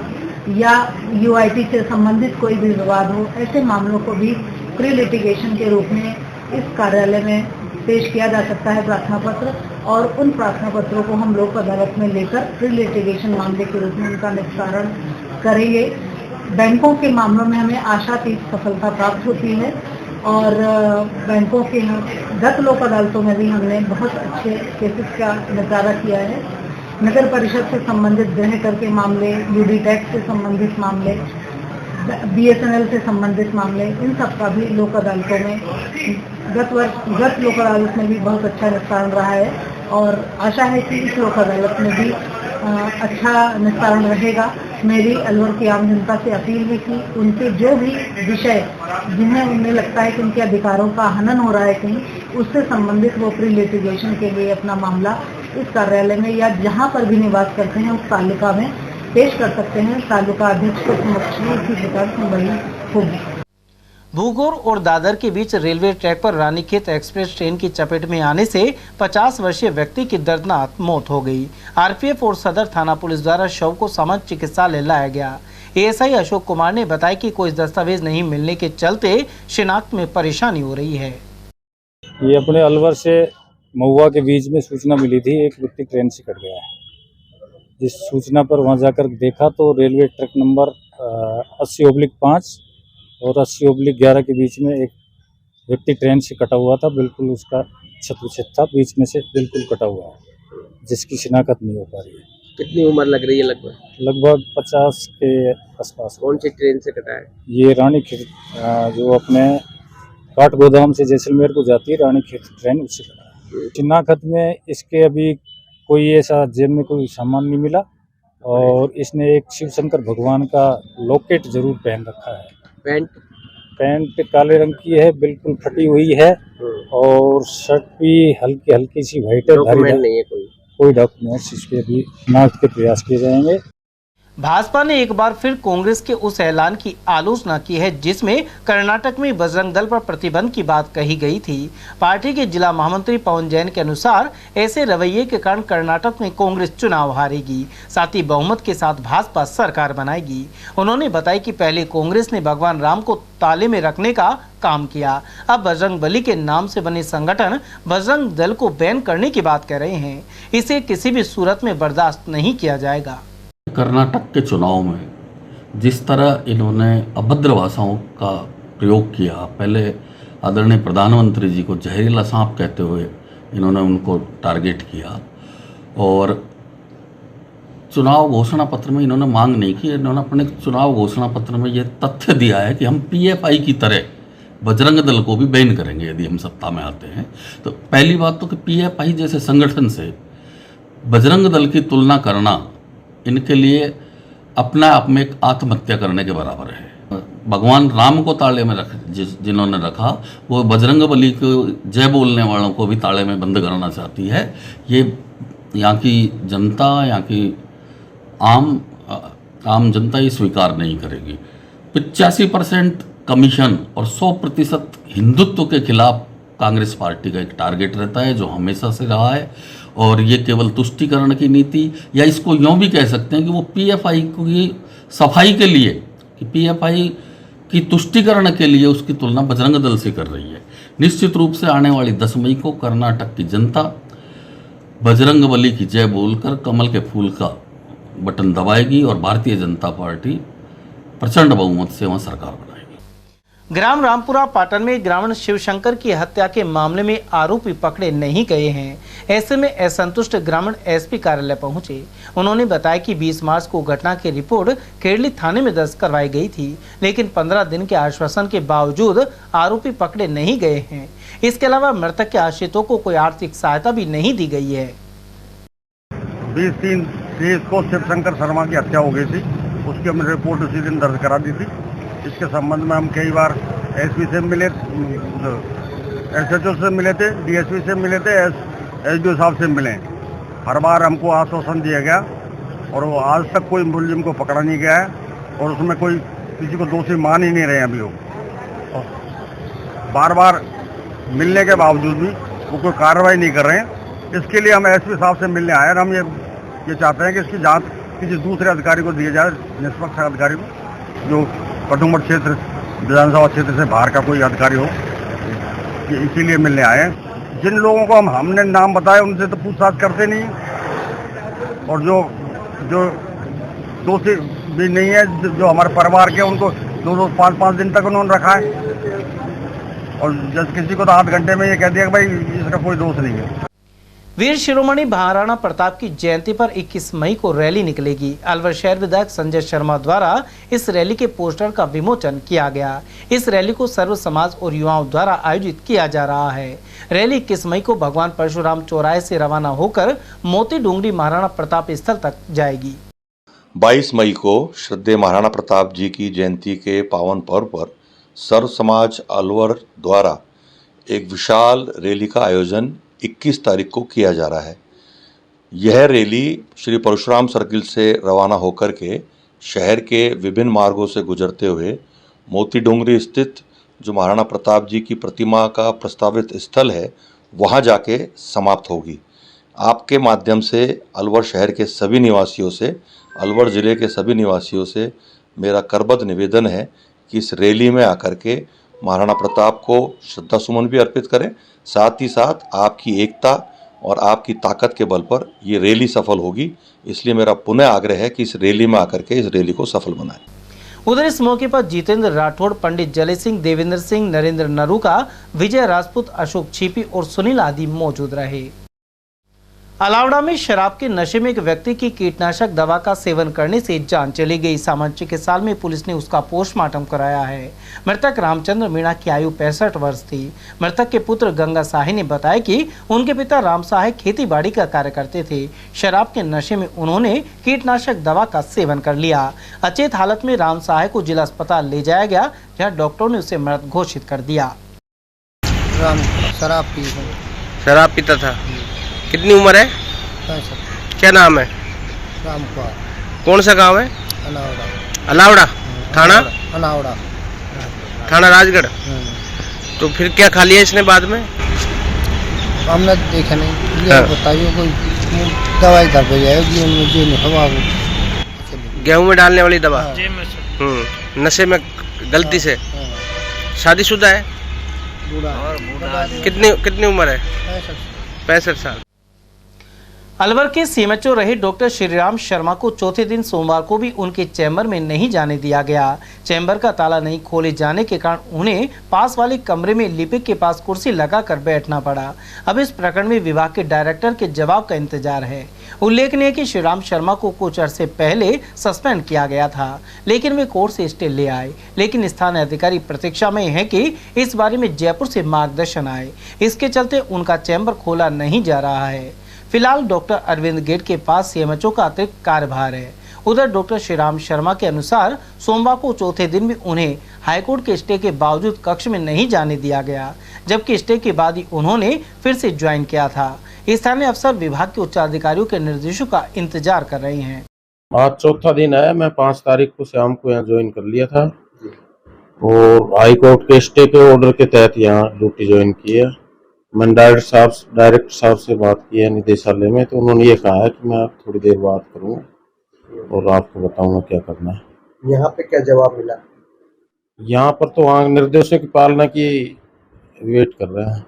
[SPEAKER 13] या यूआईटी से संबंधित कोई भी विवाद हो, ऐसे मामलों को भी प्री लिटिगेशन के रूप में इस कार्यालय में पेश किया जा सकता है प्रार्थना पत्र, और उन प्रार्थना पत्रों को हम लोक अदालत में लेकर प्री लिटिगेशन मामले के रूप में उनका निस्तारण करेंगे। बैंकों के मामलों में हमें आशातीत सफलता प्राप्त होती है और बैंकों के गत लोक अदालतों में भी हमने बहुत अच्छे केसेस का निपटारा किया है। नगर परिषद से संबंधित गृह कर के मामले, यूडी टैक्स से संबंधित मामले, बीएसएनएल से संबंधित मामले, इन सब का भी लोक अदालतों में गत लोक अदालत में भी बहुत अच्छा निस्तारण रहा है और आशा है कि इस लोक अदालत में भी अच्छा निस्तारण रहेगा। मेरी अलवर की आम जनता से अपील है कि उनके जो भी विषय जिन्हें उन्हें लगता है कि उनके अधिकारों का हनन हो रहा है कहीं, उससे संबंधित वो प्री लिटिगेशन के लिए अपना मामला इस कार्यालय में या जहां पर भी निवास करते हैं उस तालुका में पेश कर सकते हैं। तालुका अध्यक्ष के समक्ष इसी प्रकार सुनवाई होगी।
[SPEAKER 2] भूगोर और दादर के बीच रेलवे ट्रैक पर रानीखेत एक्सप्रेस ट्रेन की चपेट में आने से 50 वर्षीय व्यक्ति की दर्दनाक मौत हो गई। आरपीएफ और सदर थाना पुलिस द्वारा शव को सामान्य चिकित्सालय लाया गया। एएसआई अशोक कुमार ने बताया कि कोई दस्तावेज नहीं मिलने के चलते शिनाख्त में परेशानी हो रही है।
[SPEAKER 14] ये अपने अलवर से महुआ के बीच में सूचना मिली थी, एक व्यक्ति ट्रेन से कट गया है। जिस सूचना पर वहां जाकर देखा तो रेलवे ट्रैक नंबर 80/5 और 80/11 के बीच में एक व्यक्ति ट्रेन से कटा हुआ था। बिल्कुल उसका छत था, बीच में से बिल्कुल कटा हुआ है, जिसकी शिनाख्त नहीं हो पा रही है।
[SPEAKER 15] कितनी उम्र लग रही है?
[SPEAKER 14] लगभग 50 के आसपास।
[SPEAKER 15] कौन सी ट्रेन से कटा है?
[SPEAKER 14] ये रानीखेत जो अपने काठगोदाम से जैसलमेर को जाती है, रानीखेत ट्रेन, उससे कटा है। शिनाख्त में इसके अभी कोई ऐसा जेब में कोई सामान नहीं मिला और इसने एक शिव शंकर भगवान का लॉकेट जरूर पहन रखा है। पैंट काले रंग की है, बिल्कुल फटी हुई है और शर्ट भी हल्की हल्की सी व्हाइट है।
[SPEAKER 15] डॉक्यूमेंट नहीं है
[SPEAKER 14] कोई डॉक्यूमेंट्स इस पे अभी शिनाख्त के प्रयास किए जाएंगे।
[SPEAKER 2] भाजपा ने एक बार फिर कांग्रेस के उस ऐलान की आलोचना की है जिसमें कर्नाटक में बजरंग दल पर प्रतिबंध की बात कही गई थी। पार्टी के जिला महामंत्री पवन जैन के अनुसार ऐसे रवैये के कारण कर्नाटक में कांग्रेस चुनाव हारेगी, साथ ही बहुमत के साथ भाजपा सरकार बनाएगी। उन्होंने बताया कि पहले कांग्रेस ने भगवान राम को ताले में रखने का काम किया, अब बजरंग बली के नाम से बने संगठन बजरंग दल को बैन करने की बात कर रहे हैं। इसे किसी भी सूरत में बर्दाश्त नहीं किया जाएगा।
[SPEAKER 16] कर्नाटक के चुनाव में जिस तरह इन्होंने अभद्र भाषाओं का प्रयोग किया, पहले आदरणीय प्रधानमंत्री जी को जहरीला सांप कहते हुए इन्होंने उनको टारगेट किया और चुनाव घोषणा पत्र में इन्होंने मांग नहीं की। इन्होंने अपने चुनाव घोषणा पत्र में ये तथ्य दिया है कि हम पीएफआई की तरह बजरंग दल को भी बैन करेंगे यदि हम सत्ता में आते हैं। तो पहली बात तो कि पीएफआई जैसे संगठन से बजरंग दल की तुलना करना इनके लिए अपने आप में एक आत्महत्या करने के बराबर है। भगवान राम को ताले में जिन्होंने रखा वो बजरंग बली को जय बोलने वालों को भी ताले में बंद करना चाहती है। ये यहाँ की जनता, यहाँ की आम जनता ये स्वीकार नहीं करेगी। 85% कमीशन और 100% हिंदुत्व के खिलाफ कांग्रेस पार्टी का एक टारगेट रहता है जो हमेशा से रहा है और ये केवल तुष्टीकरण की नीति या इसको यूँ भी कह सकते हैं कि वो पीएफआई की सफाई के लिए, कि पीएफआई की तुष्टीकरण के लिए उसकी तुलना बजरंग दल से कर रही है। निश्चित रूप से आने वाली 10 मई को कर्नाटक की जनता बजरंग बली की जय बोलकर कमल के फूल का बटन दबाएगी और भारतीय जनता पार्टी प्रचंड बहुमत से वहाँ सरकार बनाएगी।
[SPEAKER 2] ग्राम रामपुरा पाटन में ग्रामीण शिवशंकर की हत्या के मामले में आरोपी पकड़े नहीं गए हैं। ऐसे में असंतुष्ट ग्रामीण एसपी कार्यालय पहुंचे। उन्होंने बताया कि 20 मार्च को घटना की रिपोर्ट खेड़ली थाने में दर्ज करवाई गई थी, लेकिन 15 दिन के आश्वासन के बावजूद आरोपी पकड़े नहीं गए हैं। इसके अलावा मृतक के आश्रितों को कोई आर्थिक सहायता भी नहीं दी गई है।
[SPEAKER 17] 20/3 को शिवशंकर शर्मा की हत्या हो गई थी, उसकी हमने रिपोर्ट उसी दिन दर्ज करा दी थी। इसके संबंध में हम कई बार एसपी से मिले, एसएचओ से मिले थे, डीएसपी से मिले थे, एसडीओ साहब से मिले। हर बार हमको आश्वासन दिया गया और वो आज तक कोई मुलजिम को पकड़ा नहीं गया है और उसमें कोई किसी को दोषी मान ही नहीं रहे अभी वो। बार बार मिलने के बावजूद भी वो कोई कार्रवाई नहीं कर रहे हैं। इसके लिए हम एसपी साहब से मिलने आए और हम ये चाहते हैं कि इसकी जाँच किसी दूसरे अधिकारी को दी जाए, निष्पक्ष अधिकारी को, जो कटुमठ क्षेत्र विधानसभा क्षेत्र से बाहर का कोई अधिकारी हो। इसीलिए मिलने आए हैं। जिन लोगों को हमने नाम बताया उनसे तो पूछताछ करते नहीं और जो दोषी भी नहीं है, जो हमारे परिवार के, उनको 2-5 दिन तक उन्होंने रखा है और जब किसी को तो 8 घंटे में ये कह दिया कि भाई इसका कोई दोष नहीं है।
[SPEAKER 2] वीर शिरोमणि महाराणा प्रताप की जयंती पर 21 मई को रैली निकलेगी। अलवर शहर विधायक संजय शर्मा द्वारा इस रैली के पोस्टर का विमोचन किया गया। इस रैली को सर्व समाज और युवाओं द्वारा आयोजित किया जा रहा है। रैली 21 मई को भगवान परशुराम चौराहे से रवाना होकर मोती डूंगरी महाराणा प्रताप स्थल तक जाएगी।
[SPEAKER 18] 22 मई को श्रद्धेय महाराणा प्रताप जी की जयंती के पावन पर्व पर सर्व समाज अलवर द्वारा एक विशाल रैली का आयोजन 21 तारीख को किया जा रहा है। यह रैली श्री परशुराम सर्किल से रवाना होकर के शहर के विभिन्न मार्गों से गुजरते हुए मोती डोंगरी स्थित जो महाराणा प्रताप जी की प्रतिमा का प्रस्तावित स्थल है वहां जाके समाप्त होगी। आपके माध्यम से अलवर शहर के सभी निवासियों से, अलवर ज़िले के सभी निवासियों से मेरा करबद्ध निवेदन है कि इस रैली में आकर के महाराणा प्रताप को श्रद्धा सुमन भी अर्पित करें, साथ ही साथ आपकी एकता और आपकी ताकत के बल पर ये रैली सफल होगी। इसलिए मेरा पुनः आग्रह है कि इस रैली में आकर के इस रैली को सफल बनाएं।
[SPEAKER 2] उधर इस मौके पर जितेंद्र राठौड़, पंडित जले सिंह, देवेंद्र सिंह, नरेंद्र नरूका, विजय राजपूत, अशोक छिपी और सुनील आदि मौजूद रहे। अलावड़ा में शराब के नशे में एक व्यक्ति की कीटनाशक दवा का सेवन करने से जान चली गई। सामान्य चिकित्सालय में पुलिस ने उसका पोस्टमार्टम कराया है। मृतक रामचंद्र मीणा की आयु 65 वर्ष थी। मृतक के पुत्र गंगा साही ने बताया कि उनके पिता राम साही खेती बाड़ी का कार्य करते थे। शराब के नशे में उन्होंने कीटनाशक दवा का सेवन कर लिया। अचेत हालत में राम साही को जिला अस्पताल ले जाया गया, जहाँ डॉक्टरों ने उसे मृत घोषित कर दिया।
[SPEAKER 15] शराब पीता था। कितनी उम्र है? क्या नाम है?
[SPEAKER 19] राम कुमार।
[SPEAKER 15] कौन सा गांव है?
[SPEAKER 19] अलावड़ा।
[SPEAKER 15] अलावड़ा थाना?
[SPEAKER 19] अलावड़ा
[SPEAKER 15] थाना राजगढ़। तो फिर क्या खा लिया इसने बाद में?
[SPEAKER 19] हमने देखा नहीं। ये बताइए कोई दवाई घर पे जाएगी मुझे नहीं हवा।
[SPEAKER 15] गेहूं में डालने वाली दवा। नशे में गलती से। शादीशुदा है? कितनी उम्र है? 65 साल।
[SPEAKER 2] अलवर के सीएमएचओ रहे डॉक्टर श्रीराम शर्मा को चौथे दिन सोमवार को भी उनके चैम्बर में नहीं जाने दिया गया। चैम्बर का ताला नहीं खोले जाने के कारण उन्हें पास वाले कमरे में लिपिक के पास कुर्सी लगाकर बैठना पड़ा। अब इस प्रकरण में विभाग के डायरेक्टर के जवाब का इंतजार है। उल्लेखनीय है कि श्रीराम शर्मा को कुछ अरसे पहले सस्पेंड किया गया था, लेकिन वे कोर्ट से स्टे ले आए। लेकिन स्थानीय अधिकारी प्रतीक्षा में है कि इस बारे में जयपुर से मार्गदर्शन आए। इसके चलते उनका चैम्बर खोला नहीं जा रहा है। फिलहाल डॉक्टर अरविंद गेट के पास सीएमएचओ का अतिरिक्त कार्यभार है। उधर डॉक्टर श्रीराम शर्मा के अनुसार सोमवार को चौथे दिन भी उन्हें हाईकोर्ट के स्टे के बावजूद कक्ष में नहीं जाने दिया गया, जबकि स्टे के बाद ही उन्होंने फिर से ज्वाइन किया था। स्थानीय अफसर विभाग के उच्चाधिकारियों के निर्देशों का इंतजार कर रहे हैं।
[SPEAKER 20] आज चौथा दिन है। मैं 5 तारीख को शाम को यहाँ ज्वाइन कर लिया था और हाईकोर्ट के स्टे के ऑर्डर के तहत यहाँ ड्यूटी ज्वाइन की है। मैंने डायरेक्टर साहब से बात की है निदेशालय में, तो उन्होंने ये कहा है कि मैं आप थोड़ी देर बात करूँगा और आपको बताऊंगा क्या करना है।
[SPEAKER 12] यहाँ पे क्या जवाब मिला?
[SPEAKER 20] यहाँ पर तो वहाँ निर्देशों की पालना की वेट कर रहे हैं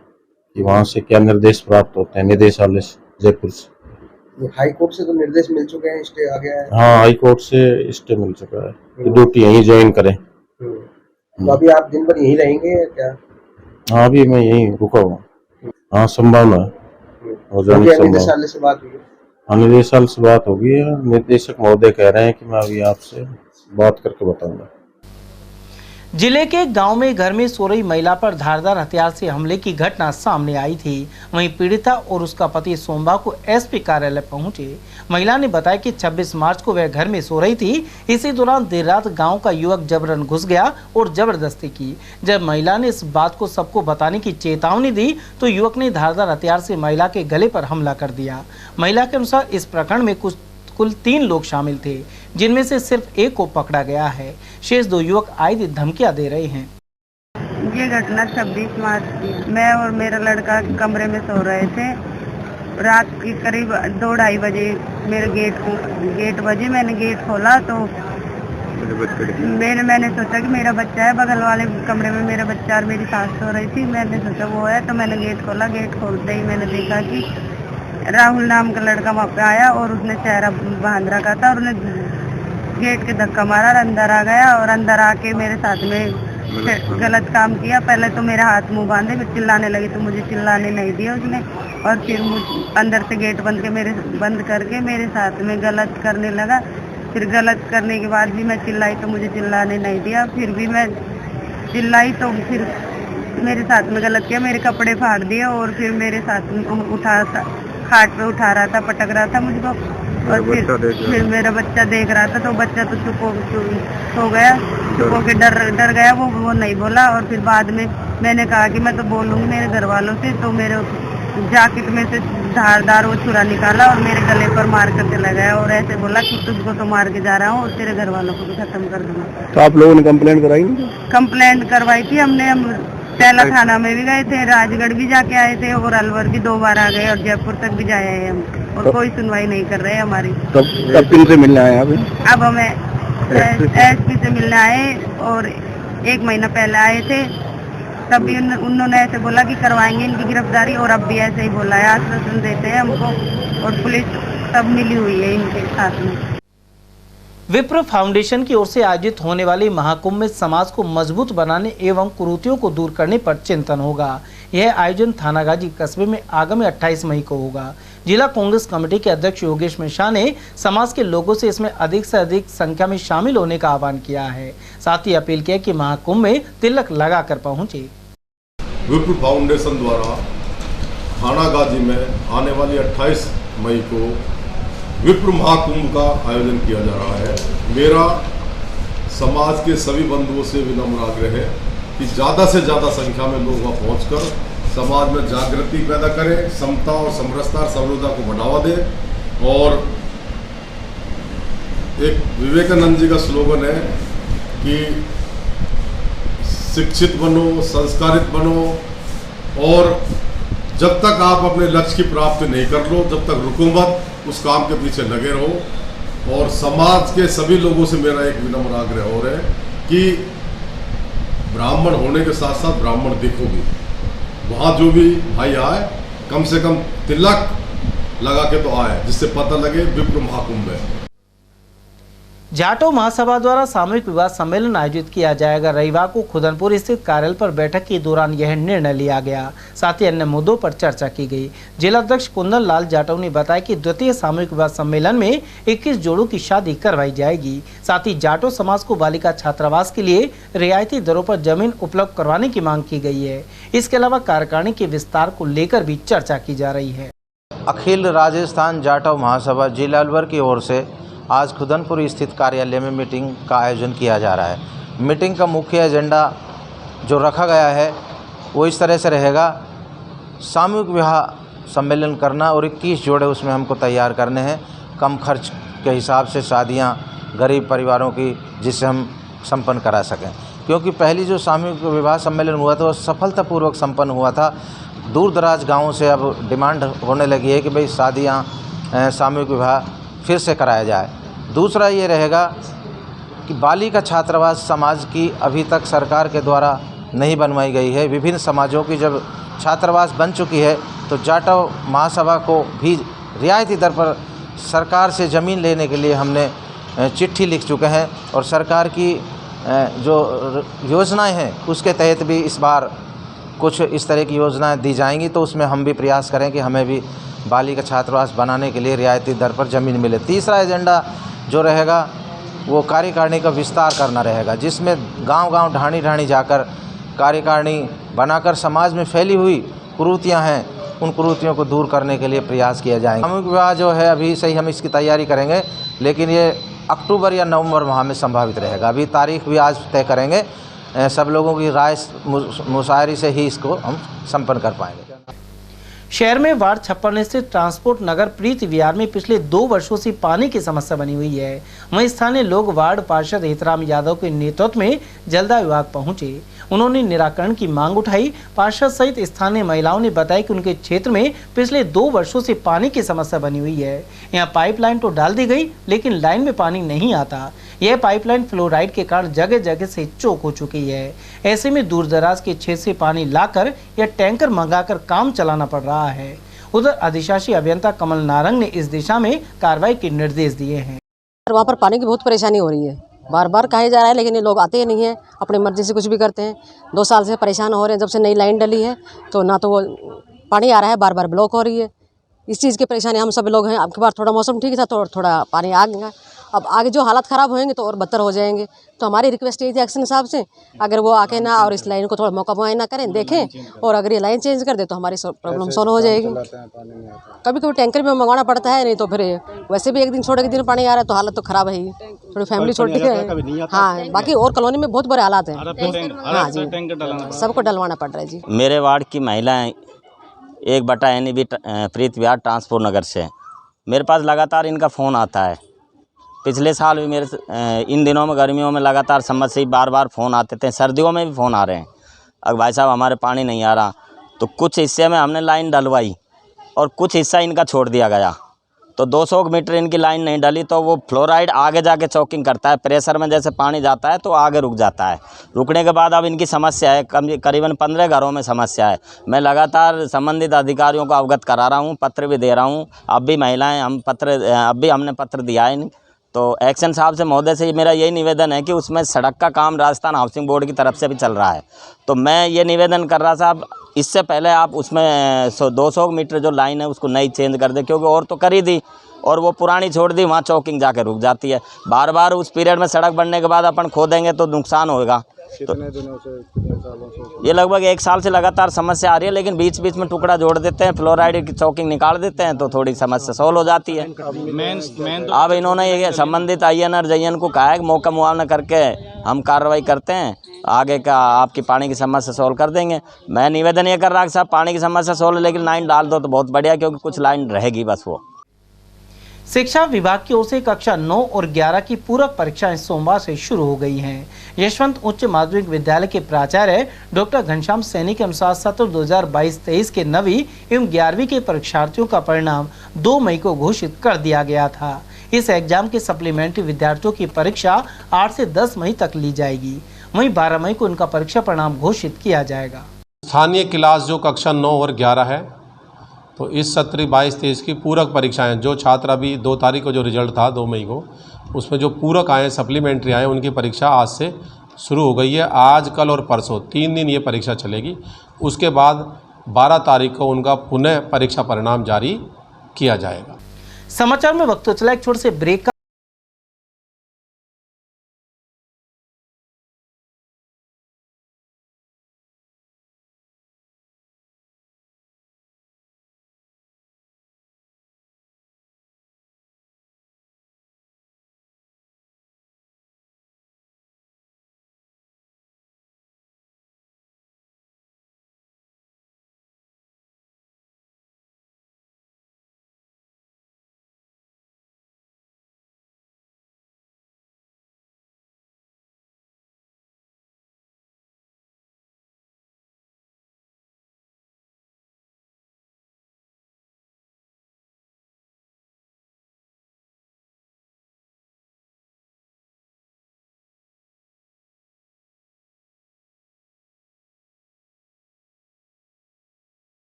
[SPEAKER 20] कि वहाँ से क्या निर्देश प्राप्त होते हैं निदेशालय से, जयपुर से।
[SPEAKER 12] हाई कोर्ट से तो निर्देश मिल चुके हैं, स्टे आ गया है।
[SPEAKER 20] हाँ, हाई कोर्ट से स्टे मिल चुका है कि ड्यूटी यहीं ज्वाइन करें।
[SPEAKER 12] तो अभी आप दिन भर यहीं रहेंगे क्या?
[SPEAKER 20] हाँ, अभी मैं यहीं रुका हुआ। हाँ, संभावना है।
[SPEAKER 12] निदेशालय से बात हुई?
[SPEAKER 20] हाँ, निदेशालय से बात होगी। निदेशक महोदय कह रहे हैं कि मैं अभी आपसे बात करके बताऊंगा।
[SPEAKER 2] जिले के गांव में घर में सो रही महिला पर धारदार हथियार से हमले की घटना सामने आई थी। वहीं पीड़िता और उसका पति सोमवार को एसपी कार्यालय पहुंचे। महिला ने बताया कि 26 मार्च को वह घर में सो रही थी। इसी दौरान देर रात गांव का युवक जबरन घुस गया और जबरदस्ती की। जब महिला ने इस बात को सबको बताने की चेतावनी दी तो युवक ने धारदार हथियार से महिला के गले पर हमला कर दिया। महिला के अनुसार इस प्रकरण में कुल 3 लोग शामिल थे, जिनमें से सिर्फ एक को पकड़ा गया है। शेष 2 युवक आए दिन धमकियां दे रहे हैं।
[SPEAKER 21] ये घटना 26 मार्च की। मैं और मेरा लड़का कमरे में सो रहे थे। रात की करीब 2-2:30 बजे मेरे गेट बजे। मैंने गेट खोला तो मैंने सोचा कि मेरा बच्चा है। बगल वाले कमरे में मेरा बच्चा और मेरी सास सो रही थी। मैंने सोचा वो है, तो मैंने गेट खोला। गेट खोलते ही मैंने देखा कि राहुल नाम का लड़का वहाँ पे आया और उसने चेहरा बांध रखा था और उसने गेट के धक्का मारा और अंदर आ गया। और अंदर आके मेरे साथ में गलत काम किया। पहले तो मेरा हाथ मुंह बांधे, फिर चिल्लाने लगी तो मुझे चिल्लाने नहीं दिया उसने। और फिर अंदर से गेट बंद करके मेरे साथ में गलत करने लगा। फिर गलत करने के बाद भी मैं चिल्लाई तो मुझे चिल्लाने नहीं दिया। फिर भी मैं चिल्लाई तो फिर मेरे साथ में गलत किया। मेरे कपड़े फाड़ दिए और फिर मेरे साथ में खाट पे उठा रहा था, पटक रहा था मुझको। और फिर मेरा बच्चा देख रहा था तो बच्चा तो चुप हो गया। चुप होके डर गया। वो नहीं बोला। और फिर बाद में मैंने कहा कि मैं तो बोलूँगी मेरे घर वालों से। तो मेरे जैकेट में से धारदार वो छुरा निकाला और मेरे गले पर मार कर चला गया और ऐसे बोला कि तुझको तो मार के जा रहा हूँ और तेरे घर वालों को भी खत्म कर दूंगा।
[SPEAKER 12] तो आप लोगों ने कंप्लेंट कराई?
[SPEAKER 21] कंप्लेंट करवाई थी हमने। हम पहला थाना में भी गए थे, राजगढ़ भी जाके आए थे और अलवर भी 2 बार आ गए और जयपुर तक भी जाए हैं हम। और कोई सुनवाई नहीं कर रहे हमारी।
[SPEAKER 12] तब किन से मिलने आए आप?
[SPEAKER 21] अब हमें एसपी से मिलने आए और 1 महीना पहले आए थे, तब भी उन्होंने ऐसे बोला कि करवाएंगे इनकी गिरफ्तारी, और अब भी ऐसे ही बोला है, आश्वासन देते हैं हमको, और पुलिस तब मिली हुई है इनके साथ में।
[SPEAKER 2] विप्र फाउंडेशन की ओर से आयोजित होने वाले महाकुंभ में समाज को मजबूत बनाने एवं कुरीतियों को दूर करने पर चिंतन होगा। यह आयोजन थानागाजी कस्बे में आगामी 28 मई को होगा। जिला कांग्रेस कमेटी के अध्यक्ष योगेश मिश्रा ने समाज के लोगों से इसमें अधिक से अधिक संख्या में शामिल होने का आह्वान किया है। साथ ही अपील किया कि महाकुंभ में तिलक लगाकर पहुंचे।
[SPEAKER 1] विप्र फाउंडेशन द्वारा थानागाजी में आने वाली 28 मई को विप्र महाकुंभ का आयोजन किया जा रहा है। मेरा समाज के सभी बंधुओं से विनम्र आग्रह है कि ज़्यादा से ज़्यादा संख्या में लोग वहाँ पहुँचकर समाज में जागृति पैदा करें, समता और समरसता सर्वोदय को बढ़ावा दें। और एक विवेकानंद जी का स्लोगन है कि शिक्षित बनो, संस्कारित बनो, और जब तक आप अपने लक्ष्य की प्राप्ति नहीं कर लो, जब तक रुको मत, उस काम के पीछे लगे रहो। और समाज के सभी लोगों से मेरा एक विनम्र आग्रह और है कि ब्राह्मण होने के साथ साथ ब्राह्मण दिखो भी। वहाँ जो भी भाई आए कम से कम तिलक लगा के तो आए, जिससे पता लगे विप्र महाकुंभ है।
[SPEAKER 2] जाटो महासभा द्वारा सामूहिक विवाह सम्मेलन आयोजित किया जाएगा। रविवार को खुदनपुर स्थित कार्यालय पर बैठक के दौरान यह निर्णय लिया गया। साथ ही अन्य मुद्दों पर चर्चा की गई। जिलाध्यक्ष कुंदन लाल जाटव ने बताया कि द्वितीय सामूहिक विवाह सम्मेलन में 21 जोड़ों की शादी करवाई जाएगी। साथ ही जाटो समाज को बालिका छात्रावास के लिए रियायती दरों पर जमीन उपलब्ध करवाने की मांग की गई है। इसके अलावा कार्यकारिणी के विस्तार को लेकर भी चर्चा की जा रही है।
[SPEAKER 22] अखिल राजस्थान जाटव महासभा जिला अलवर की ओर से आज खुदनपुर स्थित कार्यालय में मीटिंग का आयोजन किया जा रहा है। मीटिंग का मुख्य एजेंडा जो रखा गया है वो इस तरह से रहेगा, सामूहिक विवाह सम्मेलन करना और 21 जोड़े उसमें हमको तैयार करने हैं, कम खर्च के हिसाब से शादियां गरीब परिवारों की, जिससे हम संपन्न करा सकें। क्योंकि पहली जो सामूहिक विवाह सम्मेलन हुआ था वो सफलतापूर्वक संपन्न हुआ था। दूर दराज गाँवों से अब डिमांड होने लगी है कि भाई शादियाँ सामूहिक विवाह फिर से कराया जाए। दूसरा ये रहेगा कि बालिका छात्रावास समाज की अभी तक सरकार के द्वारा नहीं बनवाई गई है। विभिन्न समाजों की जब छात्रावास बन चुकी है तो जाटव महासभा को भी रियायती दर पर सरकार से ज़मीन लेने के लिए हमने चिट्ठी लिख चुके हैं, और सरकार की जो योजनाएं हैं उसके तहत भी इस बार कुछ इस तरह की योजनाएं दी जाएंगी। तो उसमें हम भी प्रयास करें कि हमें भी बालिका छात्रावास बनाने के लिए रियायती दर पर ज़मीन मिले। तीसरा एजेंडा जो रहेगा वो कार्यकारिणी का विस्तार करना रहेगा, जिसमें गांव-गांव ढाणी-ढाणी जाकर कार्यकारिणी बनाकर समाज में फैली हुई कुरीतियां हैं, उन कुरीतियों को दूर करने के लिए प्रयास किया जाएगा। सामूहिक विवाह जो है अभी से ही हम इसकी तैयारी करेंगे, लेकिन ये अक्टूबर या नवंबर माह में संभावित रहेगा। अभी तारीख भी आज तय करेंगे, सब लोगों की राय मुशायरे से ही इसको हम संपन्न कर पाएंगे।
[SPEAKER 2] शहर में वार्ड 56 स्थित ट्रांसपोर्ट नगर प्रीति विहार में पिछले 2 वर्षों से पानी की समस्या बनी हुई है। वहीं स्थानीय लोग वार्ड पार्षद हितराम यादव के नेतृत्व में जलदाय विभाग पहुंचे। उन्होंने निराकरण की मांग उठाई। पार्षद सहित स्थानीय महिलाओं ने बताया कि उनके क्षेत्र में पिछले 2 वर्षों से पानी की समस्या बनी हुई है। यहाँ पाइपलाइन तो डाल दी गई, लेकिन लाइन में पानी नहीं आता। यह पाइपलाइन फ्लोराइड के कारण जगह जगह से चोक हो चुकी है। ऐसे में दूर दराज के क्षेत्र से पानी लाकर या टैंकर मंगाकर काम चलाना पड़ रहा है। उधर अधिशासी अभियंता कमल नारंग ने इस दिशा में कार्रवाई के निर्देश दिए हैं।
[SPEAKER 23] वहाँ पर पानी की बहुत परेशानी हो रही है, बार बार कहे जा रहा है, लेकिन ये लोग आते ही नहीं है, अपनी मर्जी से कुछ भी करते हैं। 2 साल से परेशान हो रहे हैं। जब से नई लाइन डली है तो ना तो वो पानी आ रहा है, बार बार ब्लॉक हो रही है। इस चीज़ की परेशानी हम सब लोग हैं। अब की बार थोड़ा मौसम ठीक था तो थोड़ा पानी आ गया। अब आगे जो हालात ख़राब होंगे तो और बदतर हो जाएंगे। तो हमारी रिक्वेस्ट ये थी एक्शन साहब से, अगर वो आके ना और इस लाइन को थोड़ा मौका मुआयना करें, देखें, और अगर ये लाइन चेंज कर दे तो हमारी प्रॉब्लम सॉल्व हो जाएगी। कभी कभी टैंकर में मंगवाना पड़ता है, नहीं तो फिर वैसे भी एक दिन छोड़ के दिन पानी आ रहा है तो हालत तो ख़राब है ही। थोड़ी फैमिली छोटी है। हाँ, बाकी और कॉलोनी में बहुत बुरे हालात हैं। हाँ जी, सबको डलवाना पड़ रहा है जी।
[SPEAKER 24] मेरे वार्ड की महिलाएँ 1/NEB प्रीति विहार ट्रांसपोर्ट नगर से, मेरे पास लगातार इनका फ़ोन आता है। पिछले साल भी मेरे इन दिनों में गर्मियों में लगातार समझ से ही बार फ़ोन आते थे, सर्दियों में भी फ़ोन आ रहे हैं। अब भाई साहब हमारे पानी नहीं आ रहा, तो कुछ हिस्से में हमने लाइन डलवाई और कुछ हिस्सा इनका छोड़ दिया गया। तो तो 200 मीटर इनकी लाइन नहीं डाली तो वो फ्लोराइड आगे जाके चौकिंग करता है, प्रेशर में जैसे पानी जाता है तो आगे रुक जाता है। रुकने के बाद अब इनकी समस्या है, करीबन 15 घरों में समस्या है। मैं लगातार संबंधित अधिकारियों को अवगत करा रहा हूँ, पत्र भी दे रहा हूँ। अब भी महिलाएँ अब भी हमने पत्र दिया है। तो एक्शन साहब से महोदय से मेरा यही निवेदन है कि उसमें सड़क का काम राजस्थान हाउसिंग बोर्ड की तरफ से भी चल रहा है। तो मैं ये निवेदन कर रहा साहब, इससे पहले आप उसमें 200 मीटर जो लाइन है उसको नई चेंज कर दे, क्योंकि और तो कर ही दी और वो पुरानी छोड़ दी, वहाँ चौकिंग जाके रुक जाती है। बार बार उस पीरियड में सड़क बनने के बाद अपन खोदेंगे तो नुकसान होगा।
[SPEAKER 14] कितने दिनों से, कितने सालों से?
[SPEAKER 24] ये लगभग 1 साल से लगातार समस्या आ रही है, लेकिन बीच बीच में टुकड़ा जोड़ देते हैं, फ्लोराइड की चौकिंग निकाल देते हैं तो थोड़ी समस्या सॉल्व हो जाती है। अब इन्होंने ये संबंधित IN और JN को कहा है कि मौका मुआवना करके हम कार्रवाई करते हैं, आगे का आपकी पानी की समस्या सॉल्व कर देंगे। मैं निवेदन ये कर रहा कि साहब पानी की समस्या सॉल्व, लेकिन लाइन डाल दो तो बहुत बढ़िया, क्योंकि कुछ लाइन रहेगी बस। वो
[SPEAKER 2] शिक्षा विभाग की ओर से कक्षा 9 और 11 की पूरक परीक्षाएं सोमवार से शुरू हो गई हैं। यशवंत उच्च माध्यमिक विद्यालय के प्राचार्य डॉक्टर घनश्याम सैनी के अनुसार सत्र 2022-23 के 9वीं एवं 11वीं के परीक्षार्थियों का परिणाम 2 मई को घोषित कर दिया गया था। इस एग्जाम के सप्लीमेंट्री विद्यार्थियों की परीक्षा 8 से 10 मई तक ली जाएगी। वहीं 12 मई को उनका परीक्षा परिणाम घोषित किया जाएगा।
[SPEAKER 3] स्थानीय क्लास जो कक्षा 9 और 11 है, तो इस सत्र 22-23 की पूरक परीक्षाएं, जो छात्र अभी 2 तारीख को जो रिजल्ट था 2 मई को, उसमें जो पूरक आए, सप्लीमेंट्री आए, उनकी परीक्षा आज से शुरू हो गई है। आज, कल और परसों 3 दिन ये परीक्षा चलेगी। उसके बाद 12 तारीख को उनका पुनः परीक्षा परिणाम जारी किया जाएगा।
[SPEAKER 2] समाचार में वक्त तो चला एक छोटे से ब्रेक का।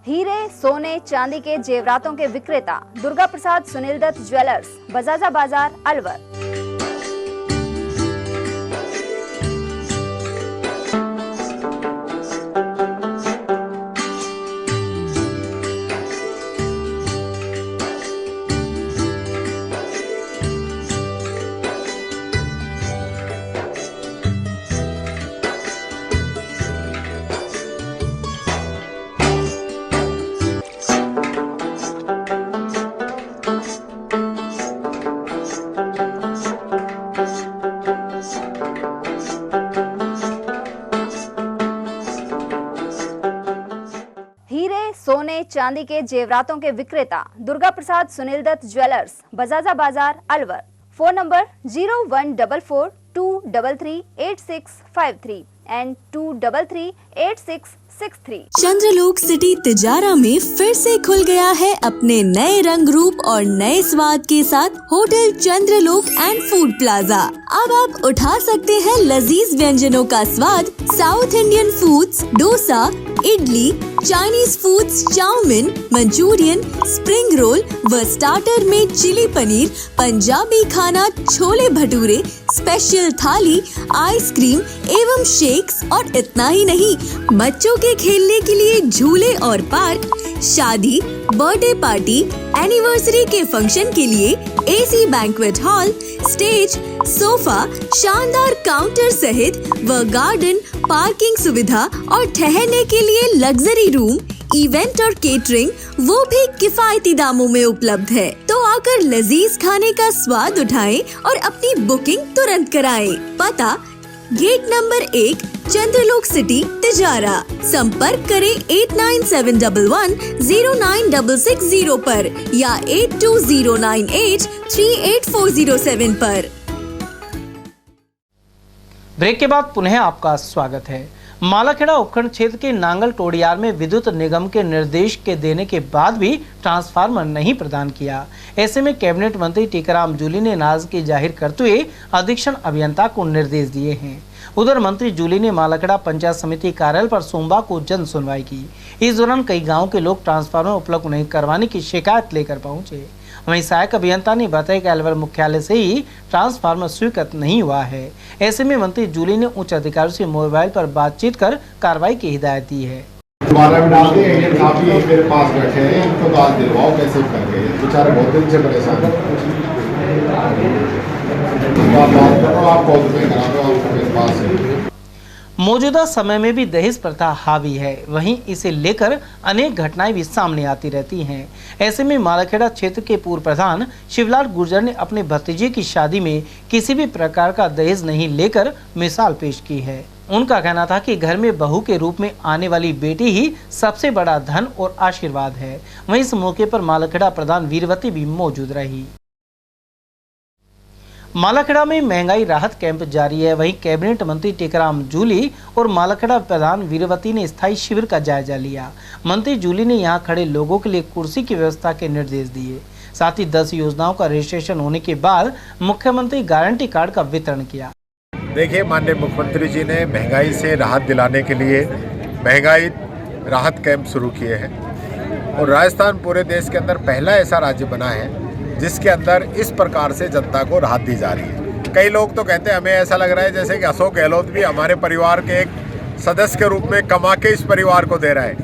[SPEAKER 4] हीरे, सोने, चांदी के जेवरातों के विक्रेता दुर्गा प्रसाद सुनील दत्त ज्वेलर्स, बजाजा बाजार, अलवर। सोने चांदी के जेवरातों के विक्रेता दुर्गा प्रसाद सुनील दत्त ज्वेलर्स, बजाजा बाजार, Alwar. Phone number 0144233863 and 233863।
[SPEAKER 5] Chandralok city Tijara में फिर से खुल गया है अपने नए रंग रूप और नए स्वाद के साथ hotel Chandralok and food plaza. अब आप उठा सकते हैं लजीज व्यंजनों का स्वाद। South Indian foods, dosa, idli, Chinese foods, chowmein, Manchurian, spring roll व स्टार्टर में चिली पनीर, पंजाबी खाना, छोले भटूरे, स्पेशल थाली, आइसक्रीम एवं शेक्स और इतना ही नहीं, बच्चों के खेलने के लिए झूले और पार्क, शादी, बर्थडे पार्टी, एनिवर्सरी के फंक्शन के लिए AC banquet hall, stage, sofa, शानदार काउंटर सहित व गार्डन, पार्किंग सुविधा और ठहरने के लिए लग्जरी रूम, इवेंट और केटरिंग, वो भी किफायती दामों में उपलब्ध है। तो आकर लजीज खाने का स्वाद उठाएं और अपनी बुकिंग तुरंत कराएं। पता गेट नंबर 1, चंद्रलोक सिटी, तिजारा। संपर्क करें 8971109660 पर या 8209838407 पर।
[SPEAKER 2] ब्रेक के बाद पुनः आपका स्वागत है। मालाखेड़ा उपखंड क्षेत्र के नांगल टोडियार में विद्युत निगम के निर्देश के देने के बाद भी ट्रांसफार्मर नहीं प्रदान किया। ऐसे में कैबिनेट मंत्री टीकाराम जूली ने नाराजगी जाहिर करते हुए अधीक्षण अभियंता को निर्देश दिए हैं। उधर मंत्री जूली ने मालाखेड़ा पंचायत समिति कार्यालय पर सोमवार को जन सुनवाई की। इस दौरान कई गाँव के लोग ट्रांसफार्मर उपलब्ध नहीं करवाने की शिकायत लेकर पहुंचे। वहीं सहायक अभियंता ने बताया कि अलवर मुख्यालय से ही ट्रांसफार्मर स्वीकृत नहीं हुआ है। ऐसे में मंत्री जूली ने उच्च अधिकारियों से मोबाइल पर बातचीत कर कार्रवाई की हिदायत दी है।
[SPEAKER 6] दोबारा में डाल दिए, ये काफी मेरे पास बैठे हैं, इनको दाल दिलवाओ कैसे करके, बेचारे बहुत दिन से परेशान हैं। बात करो, आप कॉल पे करा दो, आपको मेरे पास है।
[SPEAKER 2] मौजूदा समय में भी दहेज प्रथा हावी है, वहीं इसे लेकर अनेक घटनाएं भी सामने आती रहती हैं। ऐसे में मालाखेड़ा क्षेत्र के पूर्व प्रधान शिवलाल गुर्जर ने अपने भतीजे की शादी में किसी भी प्रकार का दहेज नहीं लेकर मिसाल पेश की है। उनका कहना था कि घर में बहू के रूप में आने वाली बेटी ही सबसे बड़ा धन और आशीर्वाद है। वहीं इस मौके पर मालाखेड़ा प्रधान वीरवती भी मौजूद रही। मालाखेड़ा में महंगाई राहत कैंप जारी है। वहीं कैबिनेट मंत्री टीकाराम जूली और मालाखेड़ा प्रधान वीरवती ने स्थायी शिविर का जायजा लिया। मंत्री जूली ने यहां खड़े लोगों के लिए कुर्सी की व्यवस्था के निर्देश दिए। साथ ही 10 योजनाओं का रजिस्ट्रेशन होने के बाद मुख्यमंत्री गारंटी कार्ड का वितरण किया।
[SPEAKER 6] देखिए, माननीय मुख्यमंत्री जी ने महंगाई से राहत दिलाने के लिए महंगाई राहत कैंप शुरू किए हैं और राजस्थान पूरे देश के अंदर पहला ऐसा राज्य बना है जिसके अंदर इस प्रकार से जनता को राहत दी जा रही है। कई लोग तो कहते हैं, हमें ऐसा लग रहा है जैसे कि अशोक गहलोत भी हमारे परिवार के एक सदस्य के रूप में कमा के इस परिवार को दे रहा है,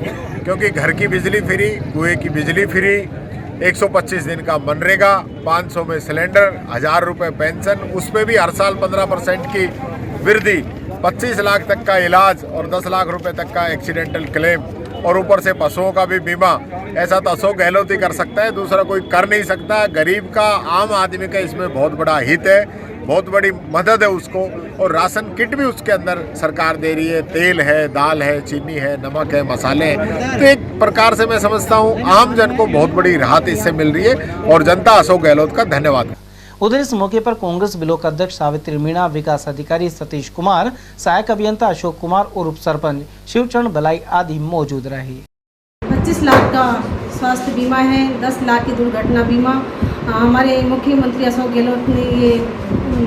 [SPEAKER 6] क्योंकि घर की बिजली फ्री, कुएं की बिजली फ्री, 125 दिन का मनरेगा, 500 में सिलेंडर, 1000 रुपये पेंशन, उसमें भी हर साल 15% की वृद्धि, 25 लाख तक का इलाज और 10 लाख रुपए तक का एक्सीडेंटल क्लेम और ऊपर से पशुओं का भी बीमा। ऐसा तो अशोक गहलोत ही कर सकता है, दूसरा कोई कर नहीं सकता। गरीब का, आम आदमी का इसमें बहुत बड़ा हित है, बहुत बड़ी मदद है उसको। और राशन किट भी उसके अंदर सरकार दे रही है, तेल है, दाल है, चीनी है, नमक है, मसाले हैं। तो एक प्रकार से मैं समझता हूँ आम जन को बहुत बड़ी राहत इससे मिल रही है और जनता अशोक गहलोत का धन्यवाद।
[SPEAKER 2] उधर इस मौके पर कांग्रेस ब्लॉक अध्यक्ष सावित्री मीणा, विकास अधिकारी सतीश कुमार, सहायक अभियंता अशोक कुमार और उप सरपंच शिवचरण बलाई आदि मौजूद रहे।
[SPEAKER 7] 25 लाख का स्वास्थ्य बीमा है, 10 लाख की दुर्घटना बीमा। हमारे मुख्यमंत्री अशोक गहलोत ने ये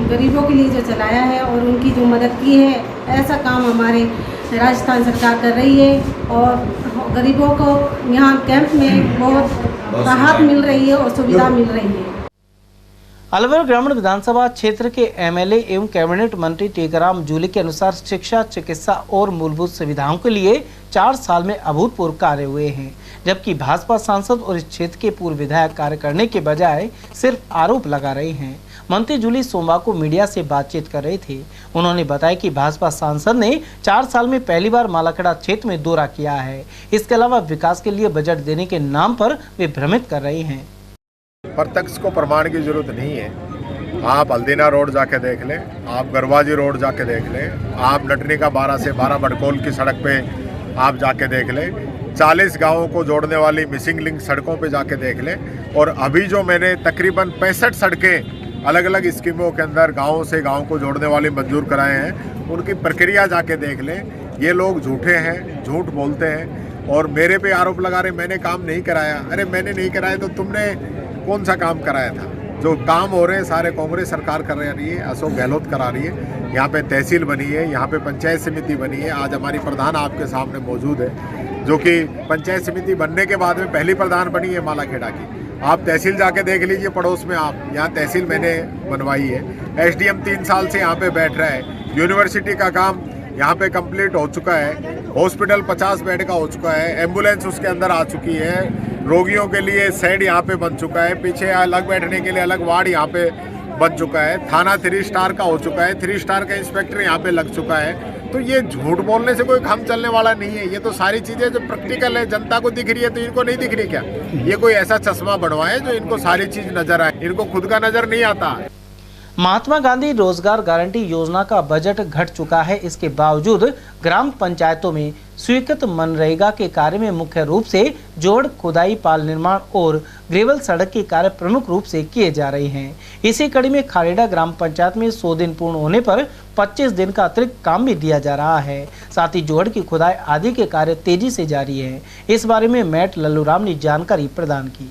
[SPEAKER 7] गरीबों के लिए जो चलाया है और उनकी जो मदद की है, ऐसा काम हमारे राजस्थान सरकार कर रही है और गरीबों को यहाँ कैंप में बहुत राहत मिल रही है और सुविधा मिल रही है।
[SPEAKER 2] अलवर ग्रामीण विधानसभा क्षेत्र के एमएलए एवं कैबिनेट मंत्री टीकाराम जूली के अनुसार शिक्षा, चिकित्सा और मूलभूत सुविधाओं के लिए 4 साल में अभूतपूर्व कार्य हुए हैं, जबकि भाजपा सांसद और इस क्षेत्र के पूर्व विधायक कार्य करने के बजाय सिर्फ आरोप लगा रहे हैं। मंत्री जूली सोमवार को मीडिया से बातचीत कर रहे थे। उन्होंने बताया कि भाजपा सांसद ने 4 साल में पहली बार मालाखेड़ा क्षेत्र में दौरा किया है। इसके अलावा विकास के लिए बजट देने के नाम पर वे भ्रमित कर रहे हैं।
[SPEAKER 6] प्रत्यक्ष को प्रमाण की जरूरत नहीं है। आप हल्दीना रोड जाके देख लें, आप गरवाजी रोड जाके देख लें, आप नटनी का 12 से 12 बड़कोल की सड़क पे आप जाके देख लें, 40 गांवों को जोड़ने वाली मिसिंग लिंक सड़कों पे जाके देख लें। और अभी जो मैंने तकरीबन 65 सड़कें अलग अलग स्कीमों के अंदर गाँव से गाँव को जोड़ने वाली मंजूर कराए हैं, उनकी प्रक्रिया जाके देख लें। ये लोग झूठे हैं, झूठ बोलते हैं और मेरे पे आरोप लगा रहे मैंने काम नहीं कराया। अरे मैंने नहीं कराया तो तुमने कौन सा काम कराया था? जो काम हो रहे हैं सारे कांग्रेस सरकार कर रही है, अशोक गहलोत करा रही है। यहाँ पे तहसील बनी है, यहाँ पे पंचायत समिति बनी है। आज हमारी प्रधान आपके सामने मौजूद है, जो कि पंचायत समिति बनने के बाद में पहली प्रधान बनी है मालाखेड़ा की। आप तहसील जाके देख लीजिए पड़ोस में, आप यहाँ तहसील मैंने बनवाई है। एसडीएम 3 साल से यहाँ पे बैठ रहा है। यूनिवर्सिटी का काम यहाँ पे कंप्लीट हो चुका है। हॉस्पिटल 50 बेड का हो चुका है। एम्बुलेंस उसके अंदर आ चुकी है। रोगियों के लिए शेड यहाँ पे बन चुका है। पीछे अलग बैठने के लिए अलग वार्ड यहाँ पे बन चुका है। थाना 3 स्टार का हो चुका है। 3 स्टार का इंस्पेक्टर यहाँ पे लग चुका है। तो ये झूठ बोलने से कोई काम चलने वाला नहीं है। ये तो सारी चीज़ें जो प्रैक्टिकल है, जनता को दिख रही है, तो इनको नहीं दिख रही क्या? ये कोई ऐसा चश्मा बनवाए जो इनको सारी चीज़ नजर आए, इनको खुद का नजर नहीं आता।
[SPEAKER 2] महात्मा गांधी रोजगार गारंटी योजना का बजट घट चुका है। इसके बावजूद ग्राम पंचायतों में स्वीकृत मनरेगा के कार्य में मुख्य रूप से जोड़, खुदाई, पाल निर्माण और ग्रेवल सड़क के कार्य प्रमुख रूप से किए जा रहे हैं। इसी कड़ी में खारेड़ा ग्राम पंचायत में 100 दिन पूर्ण होने पर 25 दिन का अतिरिक्त काम भी दिया जा रहा है। साथ ही जोड़ की खुदाई आदि के कार्य तेजी से जारी है। इस बारे में मैट लल्लूराम ने जानकारी प्रदान की।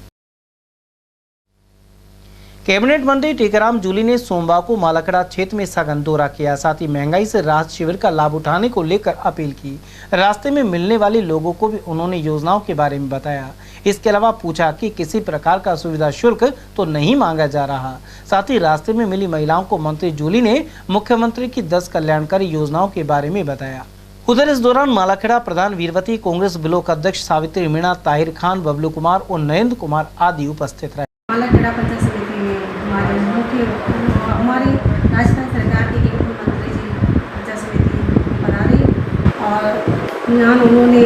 [SPEAKER 2] कैबिनेट मंत्री टीकाराम जूली ने सोमवार को मालाखेड़ा क्षेत्र में सघन दौरा किया। साथ ही महंगाई से राहत शिविर का लाभ उठाने को लेकर अपील की। रास्ते में मिलने वाले लोगों को भी उन्होंने योजनाओं के बारे में बताया। इसके अलावा पूछा कि किसी प्रकार का सुविधा शुल्क तो नहीं मांगा जा रहा। साथ ही रास्ते में मिली महिलाओं को मंत्री जूली ने मुख्यमंत्री की 10 कल्याणकारी योजनाओं के बारे में बताया। उधर इस दौरान मालाखेड़ा प्रधान वीरवती, कांग्रेस ब्लॉक अध्यक्ष सावित्री मीणा, ताहिर खान, बबलू कुमार और नरेंद्र कुमार आदि उपस्थित रहे।
[SPEAKER 7] मालाखेड़ा पंचायत समिति में हमारे राजस्थान सरकार के मुख्यमंत्री जी पंचायत समिति पधारे और यहाँ उन्होंने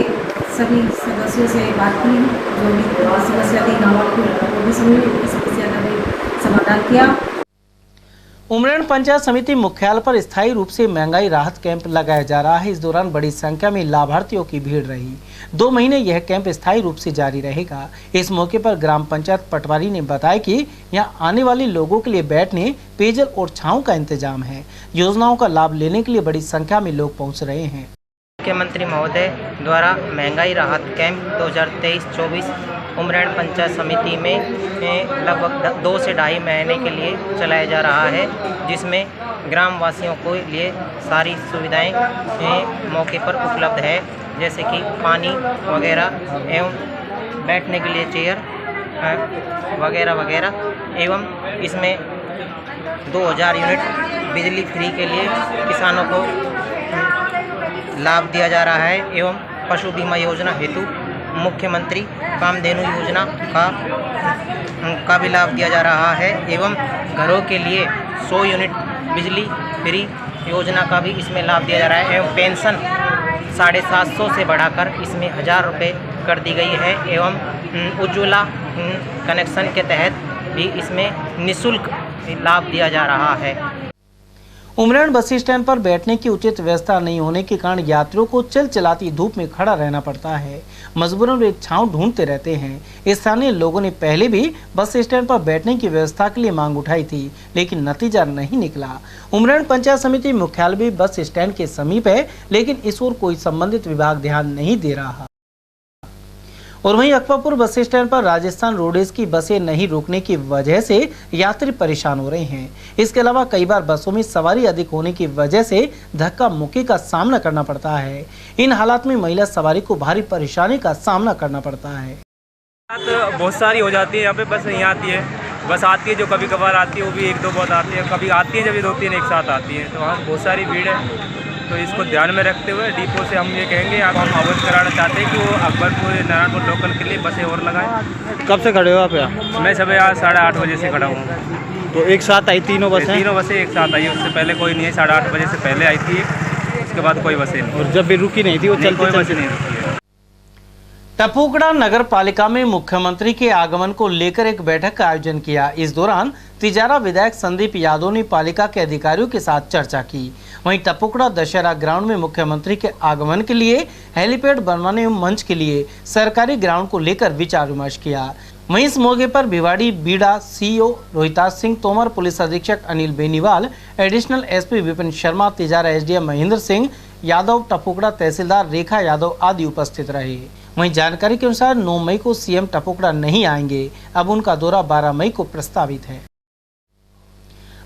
[SPEAKER 7] सभी सदस्यों से बात की, जो भी समस्या थी गाँव की वो भी सुनी, उनकी समस्या का भी समाधान किया।
[SPEAKER 2] उमरेण पंचायत समिति मुख्यालय पर स्थायी रूप से महंगाई राहत कैंप लगाया जा रहा है। इस दौरान बड़ी संख्या में लाभार्थियों की भीड़ रही। 2 महीने यह कैंप स्थायी रूप से जारी रहेगा। इस मौके पर ग्राम पंचायत पटवारी ने बताया कि यहां आने वाले लोगों के लिए बैठने, पेयजल और छांव का इंतजाम है। योजनाओं का लाभ लेने के लिए बड़ी संख्या में लोग पहुँच रहे हैं।
[SPEAKER 8] मुख्यमंत्री महोदय द्वारा महंगाई राहत कैंप 2023-24 उमरेण पंचायत समिति में लगभग 2 से ढाई महीने के लिए चलाया जा रहा है, जिसमें ग्रामवासियों को लिए सारी सुविधाएं मौके पर उपलब्ध है, जैसे कि पानी वगैरह एवं बैठने के लिए चेयर वगैरह वगैरह। एवं इसमें 2000 यूनिट बिजली फ्री के लिए किसानों को लाभ दिया जा रहा है। एवं पशु बीमा योजना हेतु मुख्यमंत्री कामधेनु योजना का भी लाभ दिया जा रहा है। एवं घरों के लिए 100 यूनिट बिजली फ्री योजना का भी इसमें लाभ दिया जा रहा है। एवं पेंशन 750 से बढ़ाकर इसमें 1000 रुपये कर दी गई है। एवं उज्ज्वला कनेक्शन के तहत भी इसमें निःशुल्क लाभ दिया जा रहा है।
[SPEAKER 2] उमरेण बस स्टैंड पर बैठने की उचित व्यवस्था नहीं होने के कारण यात्रियों को चिलचिलाती धूप में खड़ा रहना पड़ता है। मजबूरन वे छांव ढूंढते रहते हैं। स्थानीय लोगों ने पहले भी बस स्टैंड पर बैठने की व्यवस्था के लिए मांग उठाई थी, लेकिन नतीजा नहीं निकला। उमरेण पंचायत समिति मुख्यालय भी बस स्टैंड के समीप है, लेकिन इस ओर कोई संबंधित विभाग ध्यान नहीं दे रहा। और वहीं अकबरपुर बस स्टैंड पर राजस्थान रोडवेज की बसें नहीं रुकने की वजह से यात्री परेशान हो रहे हैं। इसके अलावा कई बार बसों में सवारी अधिक होने की वजह से धक्का मुक्की का सामना करना पड़ता है। इन हालात में महिला सवारी को भारी परेशानी का सामना करना पड़ता है।
[SPEAKER 9] बहुत सारी हो जाती है यहाँ पे, बस नहीं आती है। बस आती है जो कभी कभार आती है, वो भी 1-2 बहुत आती है। कभी आती है जब ये 2-3 एक साथ आती है, तो वहाँ बहुत सारी भीड़ है। तो इसको ध्यान में रखते हुए डिपो से हम ये कहेंगे, अब हम अवगत कराना चाहते हैं कि वो अकबरपुर नारायणपुर लोकल के लिए बसें और लगाएं।
[SPEAKER 10] कब से खड़े हो आप यहाँ?
[SPEAKER 9] मैं सुबह आज 8:30 बजे से खड़ा हूँ।
[SPEAKER 10] तो एक साथ आई तीनों बसें?
[SPEAKER 9] तीनों बसें एक साथ आई। उससे पहले कोई नहीं है, 8:30 बजे से पहले आई थी, उसके बाद कोई बसें नहीं।
[SPEAKER 10] और जब भी रुकी नहीं थी वो चलती
[SPEAKER 9] कोई बसें नहीं रुकी है।
[SPEAKER 2] टपुकड़ा नगर पालिका में मुख्यमंत्री के आगमन को लेकर एक बैठक का आयोजन किया। इस दौरान तिजारा विधायक संदीप यादव ने पालिका के अधिकारियों के साथ चर्चा की। वहीं टपुकड़ा दशहरा ग्राउंड में मुख्यमंत्री के आगमन के लिए हेलीपैड बनवाने एवं मंच के लिए सरकारी ग्राउंड को लेकर विचार विमर्श किया। वहीं इस मौके पर Bhiwadi BIDA CEO Rohitaj Singh Tomar, police अधीक्षक Anil Beniwal, additional SP Vipin Sharma, Tijara SDM Mahendra Singh Yadav, Tapukara तहसीलदार रेखा यादव आदि उपस्थित रहे। वहीं जानकारी के अनुसार 9 मई को सीएम टपुकड़ा नहीं आएंगे। अब उनका दौरा 12 मई को प्रस्तावित है।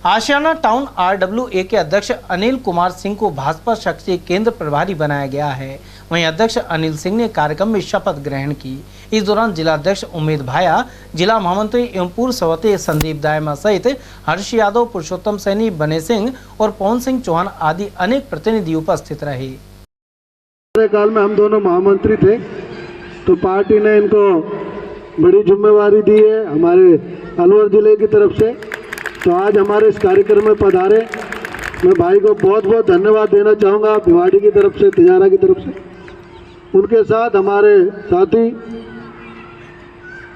[SPEAKER 2] आशियाना टाउन RWA के अध्यक्ष अनिल कुमार सिंह को भाजपा शक्ति केंद्र प्रभारी बनाया गया है। वहीं अध्यक्ष अनिल सिंह ने कार्यक्रम में शपथ ग्रहण की। इस दौरान जिला अध्यक्ष उमेद भाया, जिला महामंत्री एवं पूर्व सभापति संदीप दायमा सहित हर्ष यादव, पुरुषोत्तम सैनी, बने सिंह और पवन सिंह चौहान आदि अनेक प्रतिनिधि उपस्थित रहे।
[SPEAKER 11] काल में हम दोनों महामंत्री थे, तो पार्टी ने इनको बड़ी जिम्मेवारी दी है हमारे अलवर जिले की तरफ से। तो आज हमारे इस कार्यक्रम में पधारे, मैं भाई को बहुत बहुत धन्यवाद देना चाहूँगा भिवाड़ी की तरफ से, तिजारा की तरफ से। उनके साथ हमारे साथी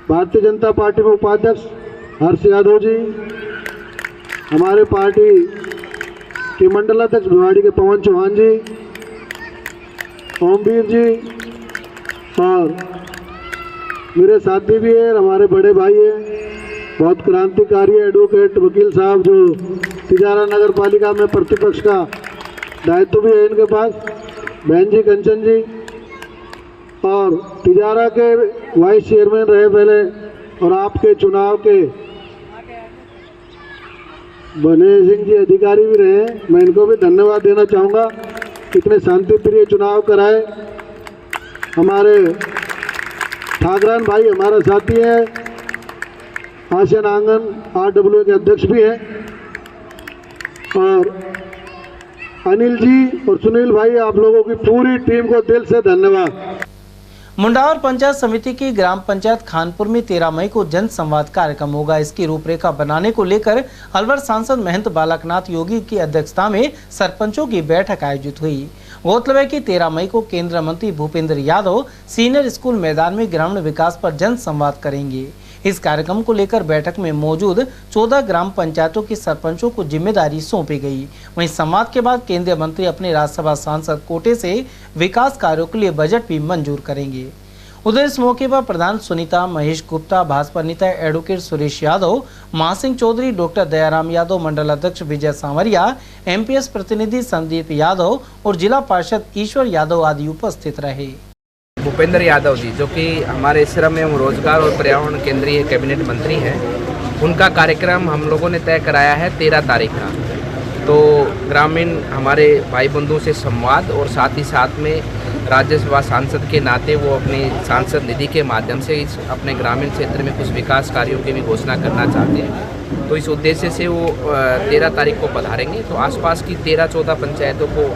[SPEAKER 11] भारतीय जनता पार्टी में उपाध्यक्ष हर्ष यादव जी, हमारे पार्टी के मंडलाध्यक्ष भिवाड़ी के पवन चौहान जी, ओमवीर जी, और मेरे साथी भी है, हमारे बड़े भाई हैं, बहुत क्रांतिकारी एडवोकेट वकील साहब जो तिजारा नगर पालिका में प्रतिपक्ष का दायित्व भी है इनके पास। बहन जी कंचन जी और तिजारा के वाइस चेयरमैन रहे पहले और आपके चुनाव के बने सिंह जी अधिकारी भी रहे, मैं इनको भी धन्यवाद देना चाहूँगा। इतने शांतिप्रिय चुनाव कराए। हमारे ठाकरान भाई हमारा साथी है, आसियान आंगन RWA के अध्यक्ष भी हैं, और अनिल जी और सुनील भाई, आप लोगों की पूरी टीम को दिल से धन्यवाद।
[SPEAKER 2] मुंडावर पंचायत समिति की ग्राम पंचायत खानपुर में 13 मई को जन संवाद कार्यक्रम होगा। इसकी रूपरेखा बनाने को लेकर अलवर सांसद महंत बालकनाथ योगी की अध्यक्षता में सरपंचों की बैठक आयोजित हुई। गौरतलब है कि 13 मई को केंद्रीय मंत्री भूपेंद्र यादव सीनियर स्कूल मैदान में ग्रामीण विकास पर जन संवाद करेंगे। इस कार्यक्रम को लेकर बैठक में मौजूद 14 ग्राम पंचायतों के सरपंचों को जिम्मेदारी सौंपी गई। वहीं संवाद के बाद केंद्रीय मंत्री अपने राज्यसभा सांसद कोटे से विकास कार्यों के लिए बजट भी मंजूर करेंगे। उधर इस मौके पर प्रधान सुनीता, महेश गुप्ता, भाजपा नेता एडवोकेट सुरेश यादव, महासिंह चौधरी, डॉक्टर दयाराम यादव, मंडल अध्यक्ष विजय सांवरिया, MPS प्रतिनिधि संदीप यादव और जिला पार्षद ईश्वर यादव आदि उपस्थित रहे।
[SPEAKER 13] भूपेंद्र यादव जी, जो कि हमारे श्रम एवं रोजगार और पर्यावरण केंद्रीय कैबिनेट मंत्री हैं, उनका कार्यक्रम हम लोगों ने तय कराया है 13 तारीख का। तो ग्रामीण हमारे भाई बंधुओं से संवाद और साथ ही साथ में राज्यसभा सांसद के नाते वो अपनी सांसद निधि के माध्यम से इस अपने ग्रामीण क्षेत्र में कुछ विकास कार्यों की भी घोषणा करना चाहते हैं। तो इस उद्देश्य से वो 13 तारीख को पधारेंगे। तो आसपास की 13-14 पंचायतों को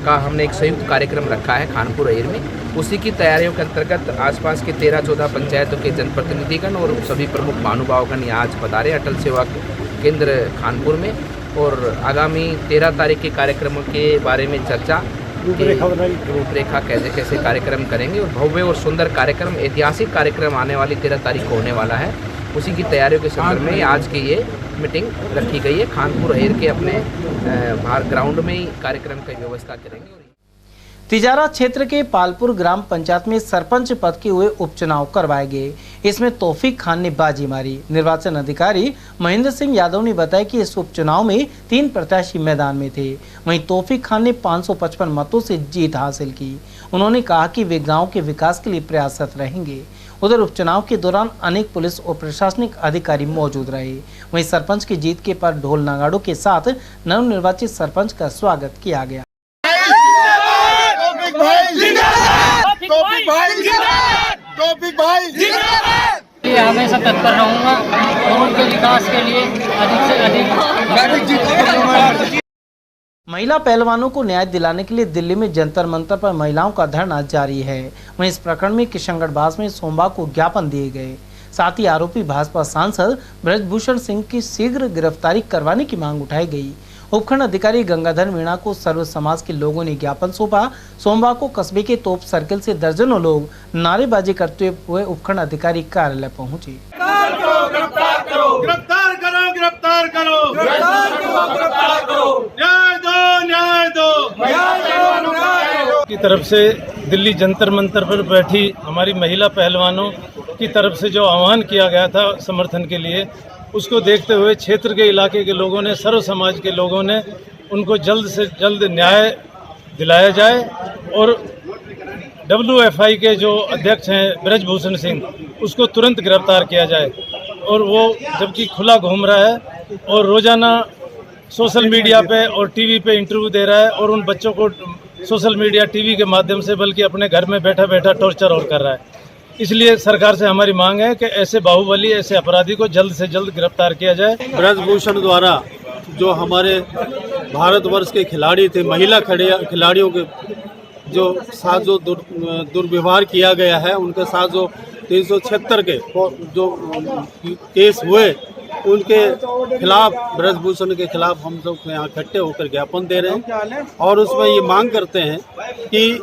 [SPEAKER 13] का हमने एक संयुक्त कार्यक्रम रखा है खानपुर अहीर में। उसी की तैयारियों के अंतर्गत आसपास के 13-14 पंचायतों के जनप्रतिनिधिगण और सभी प्रमुख महानुभावगण यहाँ आज पधारे अटल सेवा केंद्र खानपुर में, और आगामी 13 तारीख के कार्यक्रमों के बारे में चर्चा, रूपरेखा कैसे कार्यक्रम करेंगे, और भव्य और सुंदर कार्यक्रम, ऐतिहासिक कार्यक्रम आने वाली 13 तारीख को होने वाला है। उसी की तैयारियों के संदर्भ में आज की ये मीटिंग रखी गई है। खानपुर अहीर के अपने बाहर ग्राउंड में ही कार्यक्रम की व्यवस्था करेंगे।
[SPEAKER 2] तिजारा क्षेत्र के पालपुर ग्राम पंचायत में सरपंच पद के हुए उपचुनाव करवाए गए। इसमें तौफीक खान ने बाजी मारी। निर्वाचन अधिकारी महेंद्र सिंह यादव ने बताया कि इस उपचुनाव में 3 प्रत्याशी मैदान में थे। वहीं तौफीक खान ने 555 मतों से जीत हासिल की। उन्होंने कहा कि वे गांव के विकास के लिए प्रयासरत रहेंगे। उधर उपचुनाव के दौरान अनेक पुलिस और प्रशासनिक अधिकारी मौजूद रहे। वहीं सरपंच की जीत के पर ढोल नगाड़ों के साथ नवनिर्वाचित सरपंच का स्वागत किया गया।
[SPEAKER 16] हमेशा तत्पर रहूंगा और उनके विकास के लिए अधिक से अधिक।
[SPEAKER 2] महिला पहलवानों को न्याय दिलाने के लिए दिल्ली में जंतर मंतर पर महिलाओं का धरना जारी है। वहीं इस प्रकरण में किशनगढ़ में सोमवार को ज्ञापन दिए गए। साथ ही आरोपी भाजपा सांसद ब्रजभूषण सिंह की शीघ्र गिरफ्तारी करवाने की मांग उठाई गई। उपखंड अधिकारी गंगाधर मीणा को सर्व समाज के लोगों ने ज्ञापन सौंपा। सोमवार को कस्बे के तोप सर्किल से दर्जनों लोग नारेबाजी करते हुए उपखंड अधिकारी कार्यालय पहुंचे।
[SPEAKER 17] गिरफ्तार करो, गिरफ्तार करो, गिरफ्तार करो, गिरफ्तार करो, गिरफ्तार करो, न्याय दो, न्याय दो, न्याय दो।
[SPEAKER 18] की तरफ से दिल्ली जंतर मंतर पर बैठी हमारी महिला पहलवानों की तरफ से जो आह्वान किया गया था समर्थन के लिए, उसको देखते हुए क्षेत्र के इलाके के लोगों ने, सर्व समाज के लोगों ने उनको जल्द से जल्द न्याय दिलाया जाए और WFI के जो अध्यक्ष हैं ब्रजभूषण सिंह, उसको तुरंत गिरफ्तार किया जाए। और वो जबकि खुला घूम रहा है और रोज़ाना सोशल मीडिया पे और टीवी पे इंटरव्यू दे रहा है और उन बच्चों को सोशल मीडिया टीवी के माध्यम से बल्कि अपने घर में बैठा बैठा टॉर्चर और कर रहा है। इसलिए सरकार से हमारी मांग है कि ऐसे बाहुबली, ऐसे अपराधी को जल्द से जल्द गिरफ्तार किया जाए। ब्रजभूषण द्वारा जो हमारे भारतवर्ष के खिलाड़ी थे, महिला खिलाड़ियों के जो साथ जो दुर्व्यवहार किया गया है, उनके साथ जो 376 के जो केस हुए, उनके खिलाफ, ब्रजभूषण के खिलाफ हम लोग यहाँ इकट्ठे होकर ज्ञापन दे रहे हैं और उसमें ये मांग करते हैं कि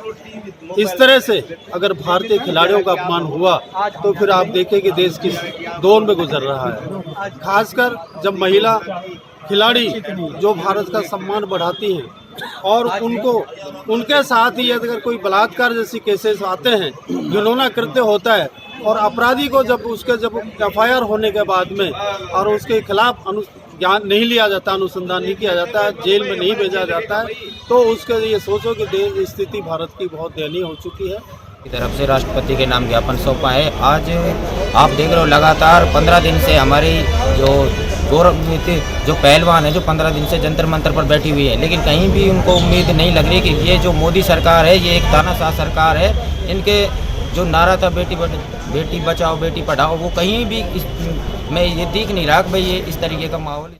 [SPEAKER 18] इस तरह से अगर भारतीय खिलाड़ियों का अपमान हुआ तो फिर आप देखें कि देश किस दौर में गुजर रहा है। खासकर जब महिला खिलाड़ी जो भारत का सम्मान बढ़ाती हैं और उनके साथ ही अगर कोई बलात्कार जैसी केसेस आते हैं, घिनौना कृत्य होता है और अपराधी को जब FIR होने के बाद में और उसके खिलाफ
[SPEAKER 12] ज्ञान नहीं लिया जाता, अनुसंधान नहीं किया जाता है, जेल में नहीं भेजा जाता है, तो उसके लिए सोचो कि देश स्थिति भारत की बहुत दयनीय हो चुकी है।
[SPEAKER 15] की तरफ से राष्ट्रपति के नाम ज्ञापन सौंपा है। आज आप देख रहे हो लगातार 15 दिन से हमारी जो गौरवान्वित जो पहलवान है जो 15 दिन से जंतर मंतर पर बैठी हुई है, लेकिन कहीं भी उनको उम्मीद नहीं लग रही कि ये जो मोदी सरकार है ये एक तानाशाह सरकार है। इनके जो नारा था बेटी बचाओ बेटी पढ़ाओ, वो कहीं भी मैं ये दिख नहीं रहा कि भाई ये इस तरीके का माहौल।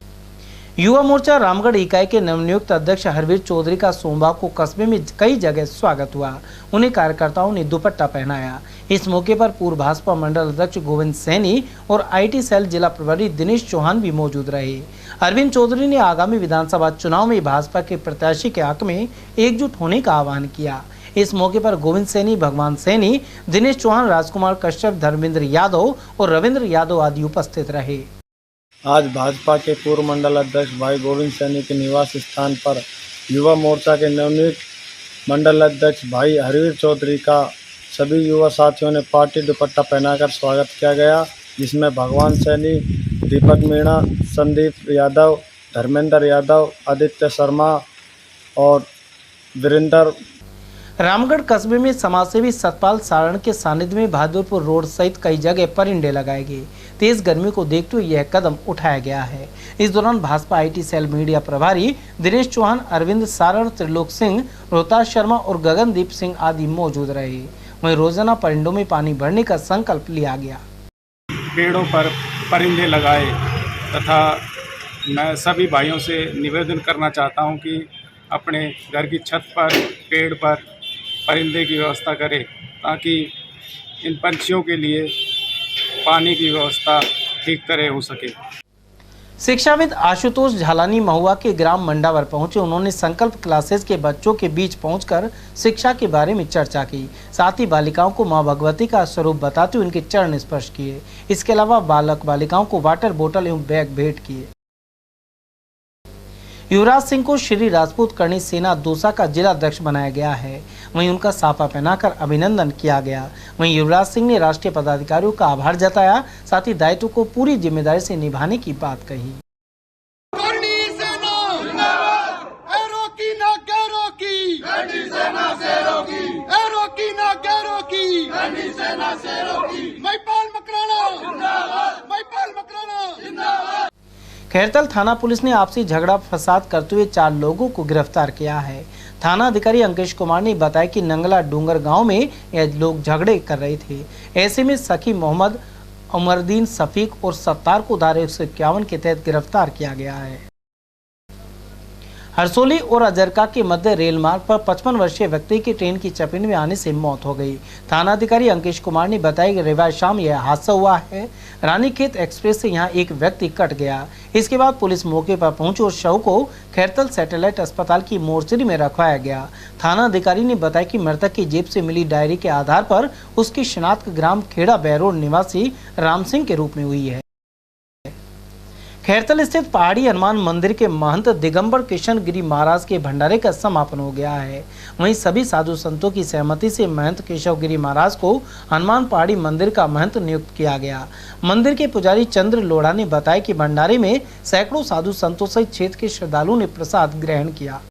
[SPEAKER 2] युवा मोर्चा रामगढ़ इकाई के नवनियुक्त अध्यक्ष हरवीर चौधरी का सोमवार को कस्बे में कई जगह स्वागत हुआ। उन्हें कार्यकर्ताओं ने दुपट्टा पहनाया। इस मौके पर पूर्व भाजपा मंडल अध्यक्ष गोविंद सैनी और आईटी सेल जिला प्रभारी दिनेश चौहान भी मौजूद रहे। अरविंद चौधरी ने आगामी विधानसभा चुनाव में भाजपा के प्रत्याशी के हक में एकजुट होने का आह्वान किया। इस मौके पर गोविंद सैनी, भगवान सैनी, दिनेश चौहान, राजकुमार कश्यप, धर्मेंद्र यादव और रविंद्र यादव आदि उपस्थित रहे।
[SPEAKER 12] आज भाजपा के पूर्व मंडल अध्यक्ष भाई गोविंद सैनी के निवास स्थान पर युवा मोर्चा के नवनियुक्त मंडल अध्यक्ष भाई हरवीर चौधरी का सभी युवा साथियों ने पार्टी दुपट्टा पहनाकर स्वागत किया गया, जिसमें भगवान सैनी, दीपक मीणा, संदीप यादव, धर्मेंद्र यादव, आदित्य शर्मा और वीरेंद्र।
[SPEAKER 2] रामगढ़ कस्बे में समाजसेवी सतपाल सारण के सानिध्य में बहादुरपुर रोड सहित कई जगह परिंदे लगाए गए। तेज गर्मी को देखते हुए यह कदम उठाया गया है। इस दौरान भाजपा आईटी सेल मीडिया प्रभारी दिनेश चौहान, अरविंद सारण, त्रिलोक सिंह, रोहतास शर्मा और गगनदीप सिंह आदि मौजूद रहे। वहीं रोजाना परिंदों में पानी भरने का संकल्प लिया गया।
[SPEAKER 19] पेड़ों पर परिंदे लगाए तथा मैं सभी भाइयों से निवेदन करना चाहता हूं कि अपने घर की छत पर, पेड़ पर परिंदे की व्यवस्था करें ताकि इन पंछियों के लिए पानी की व्यवस्था ठीक तरह हो सके।
[SPEAKER 2] शिक्षाविद आशुतोष झालानी महुआ के ग्राम मंडावर पहुंचे। उन्होंने संकल्प क्लासेस के बच्चों के बीच पहुंचकर शिक्षा के बारे में चर्चा की। साथ ही बालिकाओं को मां भगवती का स्वरूप बताते हुए उनके चरण स्पर्श किए। इसके अलावा बालक बालिकाओं को वाटर बोतल एवं बैग भेंट किए। युवराज सिंह को श्री राजपूत करणी सेना दौसा का जिला अध्यक्ष बनाया गया है। वहीं उनका साफा पहनाकर अभिनंदन किया गया। वहीं युवराज सिंह ने राष्ट्रीय पदाधिकारियों का आभार जताया, साथ ही दायित्व को पूरी जिम्मेदारी से निभाने की बात कही। खैरतल थाना पुलिस ने आपसी झगड़ा फसाद करते हुए 4 लोगों को गिरफ्तार किया है। थाना अधिकारी अंकेश कुमार ने बताया कि नंगला डूंगर गांव में यह लोग झगड़े कर रहे थे। ऐसे में सखी मोहम्मद, उमरदीन, सफीक और सत्तार को धारा 151 के तहत गिरफ्तार किया गया है। हरसोली और अजरका के मध्य रेल मार्ग पर 55 वर्षीय व्यक्ति की ट्रेन की चपेट में आने से मौत हो गई। थाना अधिकारी अंकेश कुमार ने बताया कि रविवार शाम यह हादसा हुआ है। रानीखेत एक्सप्रेस से यहां एक व्यक्ति कट गया। इसके बाद पुलिस मौके पर पहुंची और शव को खैरतल सैटेलाइट अस्पताल की मोर्चरी में रखवाया गया। थाना अधिकारी ने बताया कि मृतक की जेब से मिली डायरी के आधार पर उसकी शिनाख्त ग्राम खेड़ा बैरोड निवासी राम सिंह के रूप में हुई है। खैरतल स्थित पहाड़ी हनुमान मंदिर के महंत दिगंबर किशन गिरी महाराज के भंडारे का समापन हो गया है। वहीं सभी साधु संतों की सहमति से महंत केशव गिरी महाराज को हनुमान पहाड़ी मंदिर का महंत नियुक्त किया गया। मंदिर के पुजारी चंद्र लोढ़ा ने बताया कि भंडारे में सैकड़ों साधु संतों सहित क्षेत्र के श्रद्धालुओं ने प्रसाद ग्रहण किया।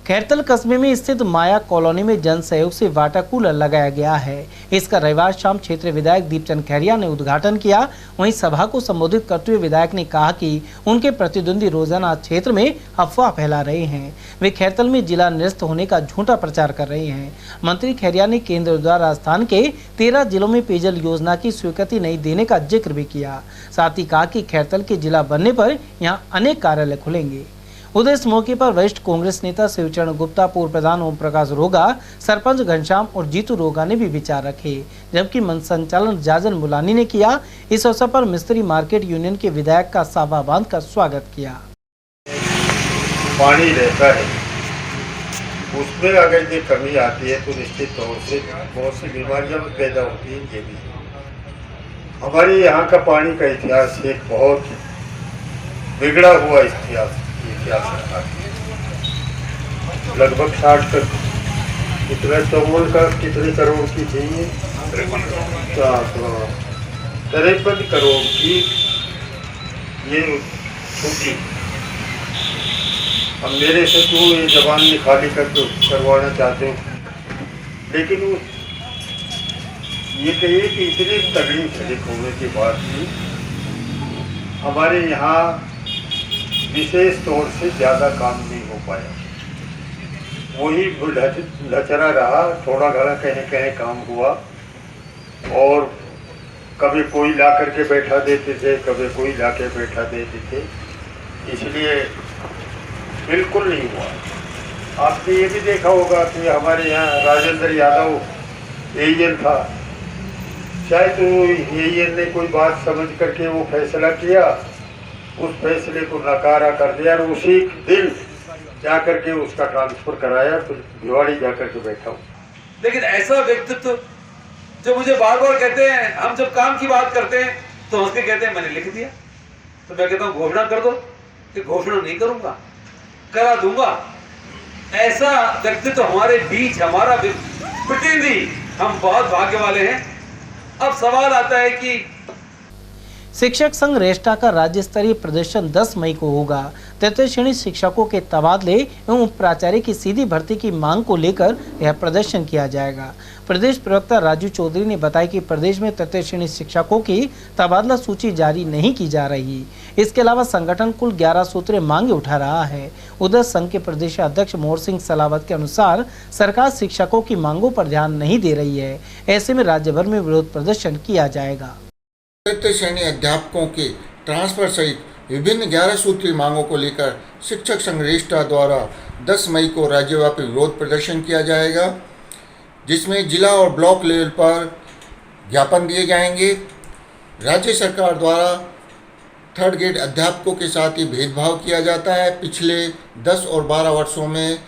[SPEAKER 2] खैरतल कस्बे में स्थित माया कॉलोनी में जन सहयोग से वाटर कूलर लगाया गया है। इसका रविवार शाम क्षेत्रीय विधायक दीपचंद खैरिया ने उद्घाटन किया। वहीं सभा को संबोधित करते हुए विधायक ने कहा कि उनके प्रतिद्वंदी रोजाना क्षेत्र में अफवाह फैला रहे हैं। वे खैरतल में जिला निरस्त होने का झूठा प्रचार कर रहे हैं। मंत्री खैरिया ने केंद्र द्वारा राजस्थान के 13 जिलों में पेयजल योजना की स्वीकृति नहीं देने का जिक्र भी किया। साथ ही कहा कि खैरतल के जिला बनने पर यहाँ अनेक कार्यालय खुलेंगे। उधर इस मौके पर वरिष्ठ कांग्रेस नेता शिवचरण गुप्ता, पूर्व प्रधान ओम प्रकाश रोगा, सरपंच घनश्याम और जीतू रोगा ने भी विचार रखे, जबकि मंच संचालन जाजन मुलानी ने किया। इस अवसर पर मिस्त्री मार्केट यूनियन के विधायक का सावा बांध कर स्वागत किया।
[SPEAKER 20] पानी रहता है, उसमें अगर ये कमी आती है तो निश्चित तौर से बहुत सी बीमारियां भी पैदा होती हैं। ये भी हमारे यहाँ का पानी का इतिहास एक बहुत बिगड़ा हुआ इतिहास लगभग 60 तक कितने 54 का कितने करोड़ की चाहिए 53 करोड़ की ये छूटी। अब मेरे से तो ये जबान खाली करके करवाना चाहते हो, लेकिन ये कहिए कि इतनी तगड़ी झलक होने के बाद भी हमारे यहाँ विशेष तौर से ज़्यादा काम नहीं हो पाया। वही लचरा रहा, थोड़ा घड़ा कहीं कहीं काम हुआ, और कभी कोई ला करके बैठा देते थे, कभी कोई ला के बैठा देते थे, इसलिए बिल्कुल नहीं हुआ। आपने ये भी देखा होगा कि हमारे यहाँ राजेंद्र यादव एएन था, शायद तो एएन ने कोई बात समझ करके वो फैसला किया, उस फैसले को नकारा कर दिया और उसी दिन जा करके उसका ट्रांसफर कराया, फिर भिवाड़ी जा करके बैठा हूँ।
[SPEAKER 1] लेकिन ऐसा व्यक्तित्व जो मुझे बार बार कहते हैं, हम जब काम की बात करते हैं तो हंस के कहते हैं मैंने लिख दिया, तो मैं कहता हूँ घोषणा कर दो, कि घोषणा नहीं करूंगा, करा दूंगा। ऐसा व्यक्तित्व हमारे बीच, हमारा प्रतिनिधि, हम बहुत भाग्य वाले हैं। अब सवाल आता है कि
[SPEAKER 2] शिक्षक संघ रेष्टा का राज्य स्तरीय प्रदर्शन 10 मई को होगा। तृतीय श्रेणी शिक्षकों के तबादले एवं प्राचार्य की सीधी भर्ती की मांग को लेकर यह प्रदर्शन किया जाएगा। प्रदेश प्रवक्ता राजू चौधरी ने बताया कि प्रदेश में तृतीय श्रेणी शिक्षकों की तबादला सूची जारी नहीं की जा रही। इसके अलावा संगठन कुल 11 सूत्रीय मांगे उठा रहा है। उधर संघ के प्रदेश अध्यक्ष मोहर सिंह सलावत के अनुसार सरकार शिक्षकों की मांगों पर ध्यान नहीं दे रही है। ऐसे में राज्य भर में विरोध प्रदर्शन किया जाएगा।
[SPEAKER 21] तृतीय श्रेणी अध्यापकों के ट्रांसफर सहित विभिन्न 11 सूत्रीय मांगों को लेकर शिक्षक संघ रेष्टा द्वारा 10 मई को राज्यव्यापी विरोध प्रदर्शन किया जाएगा, जिसमें जिला और ब्लॉक लेवल पर ज्ञापन दिए जाएंगे। राज्य सरकार द्वारा थर्ड ग्रेड अध्यापकों के साथ ही भेदभाव किया जाता है। पिछले 10 और 12 वर्षों में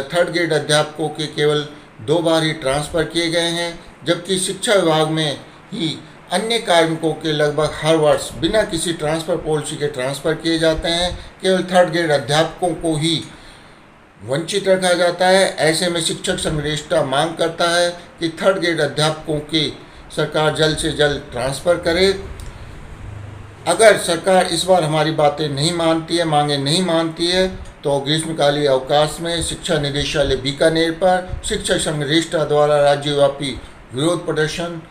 [SPEAKER 21] थर्ड ग्रेड अध्यापकों के केवल 2 बार ही ट्रांसफ़र किए गए हैं, जबकि शिक्षा विभाग में ही अन्य कार्मिकों के लगभग हर वर्ष बिना किसी ट्रांसफ़र पॉलिसी के ट्रांसफ़र किए जाते हैं। केवल थर्ड ग्रेड अध्यापकों को ही वंचित रखा जाता है। ऐसे में शिक्षक संघ रेष्टा मांग करता है कि थर्ड ग्रेड अध्यापकों की सरकार जल्द से जल्द ट्रांसफ़र करे। अगर सरकार इस बार हमारी बातें नहीं मानती है, मांगे नहीं मानती है, तो ग्रीष्मकालीन अवकाश में शिक्षा निदेशालय बीकानेर पर शिक्षक संघ रेष्टा द्वारा राज्यव्यापी विरोध प्रदर्शन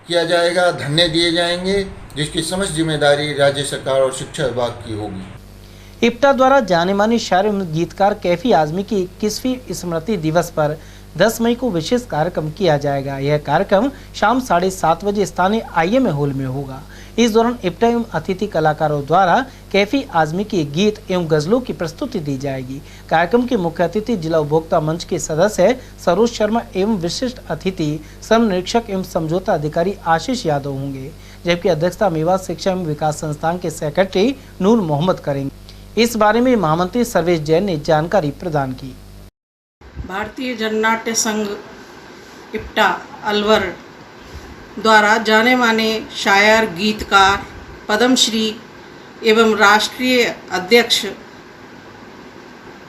[SPEAKER 21] किया जाएगा, धरने दिए जाएंगे, जिसकी समस्त जिम्मेदारी राज्य सरकार और शिक्षा विभाग की होगी।
[SPEAKER 2] इप्टा द्वारा जाने माने शायर एवं गीतकार कैफी आजमी की 21वीं स्मृति दिवस पर 10 मई को विशेष कार्यक्रम किया जाएगा। यह कार्यक्रम शाम 7:30 बजे स्थानीय IMA हॉल में होगा। इस दौरान इप्टा एवं अतिथि कलाकारों द्वारा कैफी आजमी के गीत एवं गजलों की प्रस्तुति दी जाएगी। कार्यक्रम के मुख्य अतिथि जिला उपभोक्ता मंच के सदस्य सरोज शर्मा एवं विशिष्ट अतिथि श्रम निरीक्षक एवं समझौता अधिकारी आशीष यादव होंगे, जबकि अध्यक्षता मेवात शिक्षा एवं विकास संस्थान के सेक्रेटरी नूर मोहम्मद करेंगे। इस बारे में महामंत्री सर्वेश जैन ने जानकारी प्रदान की।
[SPEAKER 22] भारतीय जननाट्य संघ इप्टा अलवर द्वारा जाने माने शायर, गीतकार, पद्मश्री एवं राष्ट्रीय अध्यक्ष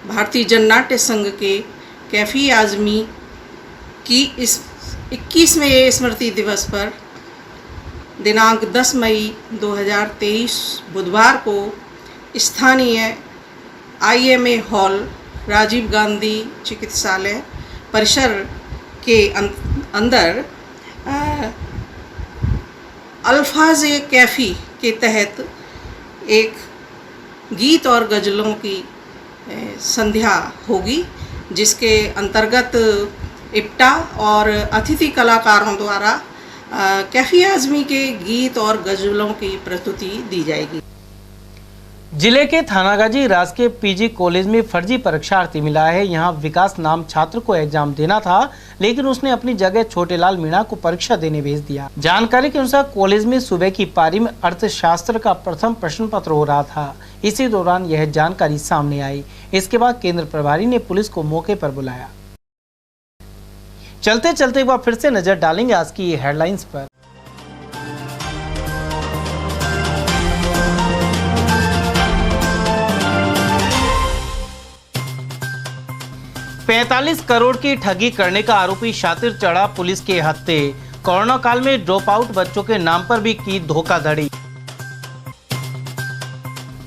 [SPEAKER 22] भारतीय जननाट्य संघ के कैफी आजमी की इस 21वें स्मृति दिवस पर दिनांक 10 मई 2023 बुधवार को स्थानीय IMA हॉल राजीव गांधी चिकित्सालय परिसर के अंदर अल्फाज़े कैफ़ी के तहत एक गीत और गज़लों की संध्या होगी, जिसके अंतर्गत इप्टा और अतिथि कलाकारों द्वारा कैफी आजमी के गीत और गज़लों की प्रस्तुति दी जाएगी।
[SPEAKER 2] जिले के थानागाजी राजकीय PG कॉलेज में फर्जी परीक्षार्थी मिला है। यहां विकास नाम छात्र को एग्जाम देना था, लेकिन उसने अपनी जगह छोटेलाल मीणा को परीक्षा देने भेज दिया। जानकारी के अनुसार कॉलेज में सुबह की पारी में अर्थशास्त्र का प्रथम प्रश्न पत्र हो रहा था। इसी दौरान यह जानकारी सामने आई। इसके बाद केंद्र प्रभारी ने पुलिस को मौके पर बुलाया। चलते चलते एक बार फिर से नजर डालेंगे आज की हेडलाइंस पर। 45 करोड़ की ठगी करने का आरोपी शातिर चढ़ा पुलिस के हत्थे। कोरोना काल में ड्रॉप आउट बच्चों के नाम पर भी की धोखाधड़ी।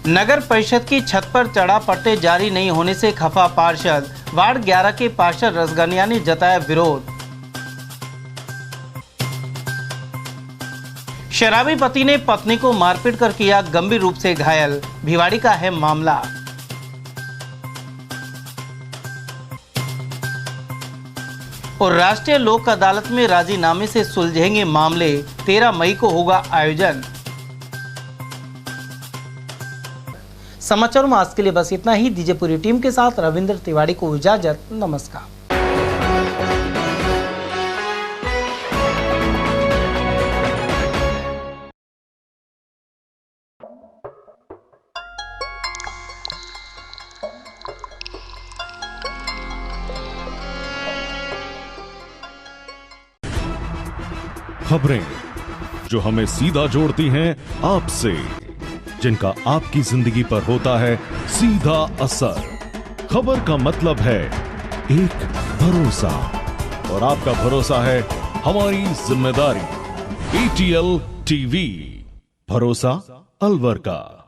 [SPEAKER 2] नगर परिषद की छत पर चढ़ा पट्टे जारी नहीं होने से खफा पार्षद। वार्ड 11 के पार्षद रसगनिया ने जताया विरोध। शराबी पति ने पत्नी को मारपीट कर किया गंभीर रूप से घायल। भिवाड़ी का है मामला। और राष्ट्रीय लोक अदालत में राजीनामे से सुलझेंगे मामले। 13 मई को होगा आयोजन। समाचारों में आज के लिए बस इतना ही। दीजिए पूरी टीम के साथ रविंद्र तिवारी को इजाजत। नमस्कार।
[SPEAKER 3] खबरें जो हमें सीधा जोड़ती हैं आपसे, जिनका आपकी जिंदगी पर होता है सीधा असर। खबर का मतलब है एक भरोसा, और आपका भरोसा है हमारी जिम्मेदारी। ATL TV, भरोसा अलवर का।